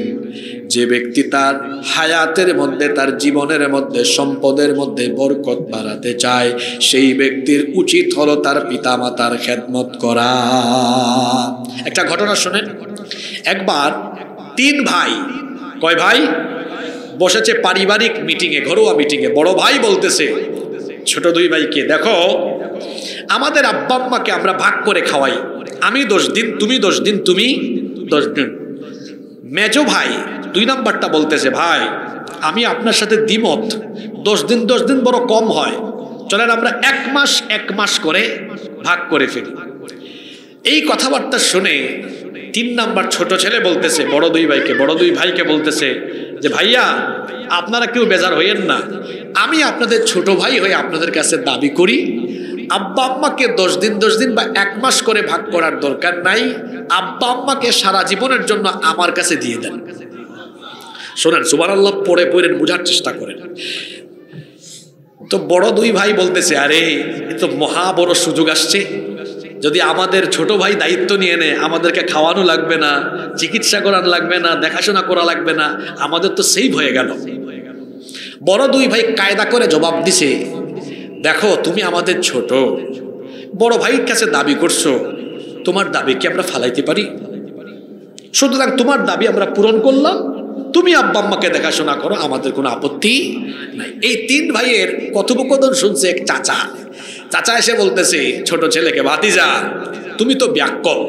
যে ব্যক্তি তার হায়াতের মধ্যে, তার জীবনের মধ্যে, সম্পদের মধ্যে বরকত বাড়াতে চায়, সেই ব্যক্তির উচিত হলো তার পিতামাতার খেদমত করা। একটা ঘটনা শুনেন। একবার 3 ভাই, কয় ভাই? বসেছে পারিবারিক মিটিংয়ে, ঘরোয়া মিটিংয়ে। বড় ভাই বলতেছে ছোট 2 ভাইকে, দেখো আমাদের আব্বা আম্মাকে আমরা ভাগ করে খাওয়াই, আমি 10 দিন, তুমি 10 দিন, তুমি 10 দিন। মেজো ভাই 2 নাম্বারটা বলতেছে ভাই আমি আপনার সাথে দ্বিমত, 10 দিন 10 দিন বড় কম হয়, চলেন আমরা 1 মাস 1 মাস করে ভাগ করে ফেলি। এই কথাবার্তা শুনে 3 নাম্বার ছোট ছেলে বলতেছে বড় দুই ভাইকে বলতেছে যে ভাইয়া আপনারা কেউ বেজার হইয়েন না, আমি আপনাদের ছোট ভাই হয়ে আপনাদের কাছে দাবি করি আব্বা আম্মাকে 10 দিন বা 1 মাস করে ভাগ করার দরকার নাই, আব্বা আম্মাকে সারা জীবনের জন্য আমার কাছে দিয়ে দেন। শোনেন, সুবহানাল্লাহ পড়ে বোঝার চেষ্টা করেন। তো বড় 2 ভাই বলতেছে আরে এ তো মহা বড় সুযোগ আসছে, যদি আমাদের ছোট ভাই দায়িত্ব নিয়ে নেয়, আমাদেরকে খাওয়ানো লাগবে না, চিকিৎসা করানো লাগবে না, দেখাশোনা করা লাগবে না, আমাদের তো সেভ হয়ে গেল। বড় 2 ভাই কায়দা করে জবাব দিছে, দেখো তুমি আমাদের ছোট, বড় ভাইয়ের কাছে দাবি করছো, তোমার দাবি কি আমরা ফালাইতে পারি? সুতরাং তোমার দাবি আমরা পূরণ করলাম, তুমি আব্বা আম্মাকে দেখাশোনা করো, আমাদের কোনো আপত্তি নাই। এই 3 ভাইয়ের কথোপকথন শুনছে এক চাচা এসে বলতেছে ছোট ছেলেকে, ভাতিজা তুমি তো ব্যাককল।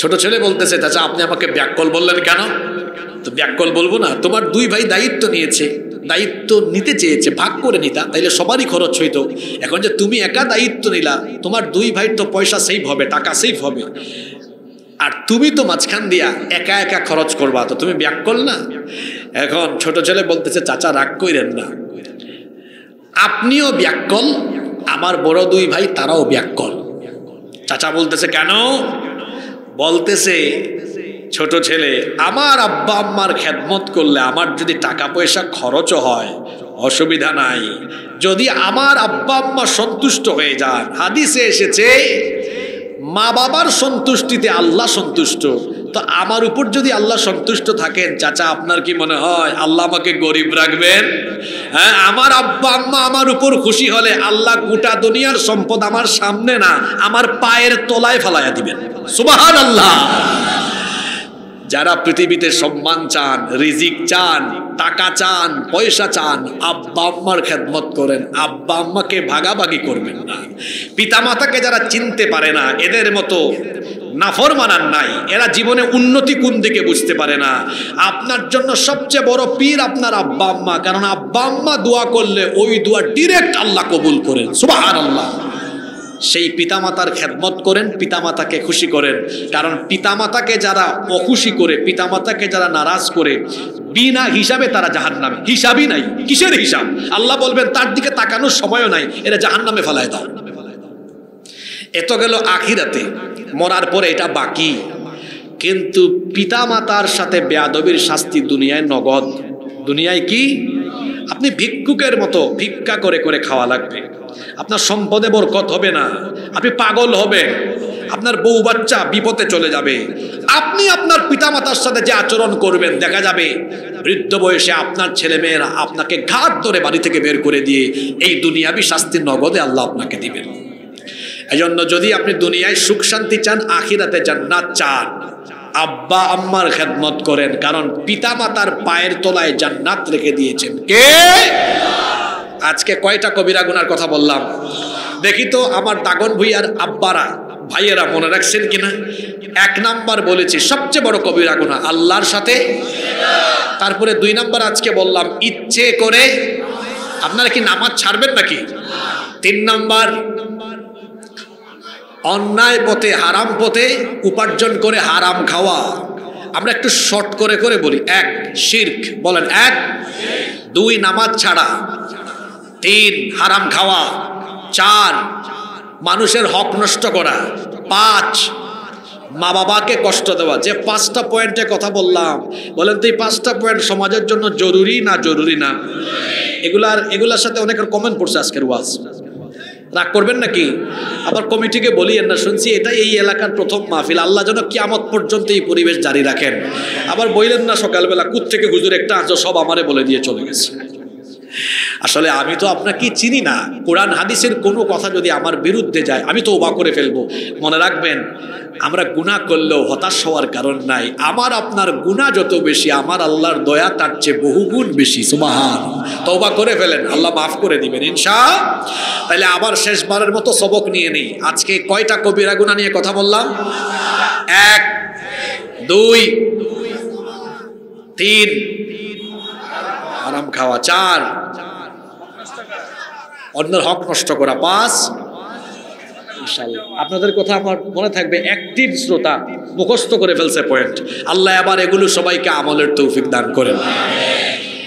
ছোট ছেলে বলতেছে চাচা আপনি আমাকে ব্যাককল বললেন কেন? তো ব্যাককল বলবো না, তোমার 2 ভাই দায়িত্ব নিতে চেয়েছে, ভাগ করে নিতা তাইলে সবারই খরচ হইতো। এখন যে তুমি একা দায়িত্ব নিলা, তোমার 2 ভাইয়ের তো পয়সা সেভ হবে, টাকা সেভ হবে, আর তুমি তো মাঝখান দিয়া একা খরচ করবা, তো তুমি ব্যাককল না। এখন ছোট ছেলে বলতেছে চাচা রাগ কইরেন না, আপনিও ব্যাককল, আমার বড় 2 ভাই তারাও ব্যাককল। চাচা বলতেছে কেন? বলতেছে ছোট ছেলে, আমার আব্বা আম্মার খেদমত করলে আমার যদি টাকা পয়সা খরচও হয় অসুবিধা নাই, যদি আমার আব্বা আম্মা সন্তুষ্ট হয়ে যান, হাদিসে এসেছে মা বাবার সন্তুষ্টিতে আল্লাহ সন্তুষ্ট, তো আমার উপর যদি আল্লাহ সন্তুষ্ট থাকেন, চাচা আপনার কি মনে হয় আল্লাহ আমাকে গরিব রাখবেন? হ্যাঁ, আমার আব্বা আম্মা আমার উপর খুশি হলে আল্লাহ গোটা দুনিয়ার সম্পদ আমার সামনে না, আমার পায়ের তলায় ফেলাইয়া দিবেন। সুবহানাল্লাহ। যারা পৃথিবীতে সম্মান চান, রিজিক চান, টাকা চান, পয়সা চান, আব্বা আম্মার খেদমত করেন, আব্বা আম্মাকে ভাগাভাগি করবেন না। পিতামাতাকে যারা চিনতে পারে না, এদের মতো নাফরমানার নাই, এরা জীবনে উন্নতি কোন দিকে বুঝতে পারে না। আপনার জন্য সবচেয়ে বড় পীর আপনার আব্বা আম্মা, কারণ আব্বা আম্মা দোয়া করলে ওই দোয়া ডিরেক্ট আল্লাহ কবুল করেন। সুবহানাল্লাহ। সেই পিতামাতার খেদমত করেন, পিতামাতাকে খুশি করেন, কারণ পিতামাতাকে যারা অখুশি করে, পিতামাতাকে যারা নারাজ করে, বিনা হিসাবে তারা জাহান্নামে। হিসাবই নাই, কিসের হিসাব? আল্লাহ বলবেন তার দিকে তাকানোর সময়ও নাই, এরা জাহান্নামে ফেলায় দাও। এত গেল আখিরাতে, মরার পরে এটা বাকি। কিন্তু পিতামাতার সাথে বেয়াদবির শাস্তি দুনিয়ায় নগদ। দুনিয়ায় কি? আপনি ভিক্ষুকের মতো ভিক্ষা করে করে খাওয়া লাগবে, আপনার সম্পদে বরকত হবে না, আপনি পাগল হবেন, আপনার বউ বাচ্চা বিপদে চলে যাবে। আপনি আপনার পিতামাতার সাথে যে আচরণ করবেন, দেখা যাবে বৃদ্ধ বয়সে আপনার ছেলে মেয়েরা আপনাকে ঘাট ধরে বাড়ি থেকে বের করে দিয়ে এই দুনিয়াবি শাস্তি নগদে আল্লাহ আপনাকে দিবেন। এজন্য যদি আপনি দুনিয়ায় সুখ শান্তি চান, আখিরাতে জান্নাত চান, আব্বা আম্মার খেদমত করেন, কারণ পিতামাতার পায়ের তলায় জান্নাত রেখে দিয়েছেন কে? আজকে কয়টা কবিরা গুনার কথা বললাম দেখি তো আমার দাগন ভুইয়ার আব্বারা ভাইয়েরা মনে রাখছেন কিনা? 1 নাম্বার বলেছি সবচেয়ে বড় কবিরা গুনাহ আল্লাহর সাথে, তারপরে 2 নাম্বার আজকে বললাম ইচ্ছে করে। আপনারা কি নামাজ ছাড়বেন নাকি? 3 নাম্বার অন্যায় পথে, হারাম পথে উপার্জন করে হারাম খাওয়া। আমরা একটু শর্ট করে করে বলি। 1 শিরক, বলেন 1। 2 নামাজ ছাড়া, 3 হারাম খাওয়া, 4 মানুষের হক নষ্ট করা, 5 মা বাবাকে কষ্ট দেওয়া। যে 5টা পয়েন্টের কথা বললাম, বলেন তো এই 5টা পয়েন্ট সমাজের জন্য জরুরি না জরুরি না? এগুলার সাথে অনেকের কমেন্ট পড়ছে আজকের ওয়াজ, রাগ করবেন নাকি? আবার কমিটিকে বলিয়েন না, শুনছি এটা এই এলাকার প্রথম মাহফিল, আল্লাহ যেন কিয়ামত পর্যন্ত এই পরিবেশ জারি রাখেন। আবার বললেন না সকালবেলা কুত্থেকে হুজুর একটা আজ সব আমারে বলে দিয়ে চলে গেছে। আসলে আমি তো আপনাকে চিনি না, কোরআন হাদিসের কোনো কথা যদি আমার বিরুদ্ধে যায় আমি তো তওবা করে ফেলবো। মনে রাখবেন, আমরা গুনাহ করলেও হতাশ হওয়ার কারণ নাই। আমার আপনার গুনাহ যত বেশি, আমার আল্লাহর দয়া তার চেয়ে বহুগুণ বেশি। সুবহানাল্লাহ। তওবা করে ফেলেন, আল্লাহ মাফ করে দিবেন ইনশাআল্লাহ। তাহলে আবার শেষবারের মতো সবক নিয়ে নেই। আজকে কয়টা কবিরা গুনাহ নিয়ে কথা বললাম? 1, 2, 3 হারাম খাওয়া, 4 অন্যের হক নষ্ট করা, 5 ইনশাআল্লাহ আপনাদের কথা আমার মনে থাকবে। অ্যাক্টিভ শ্রোতা, মুখস্থ করে ফেলছে পয়েন্ট। আল্লাহ আবার এগুলো সবাইকে আমলের তৌফিক দান করেন।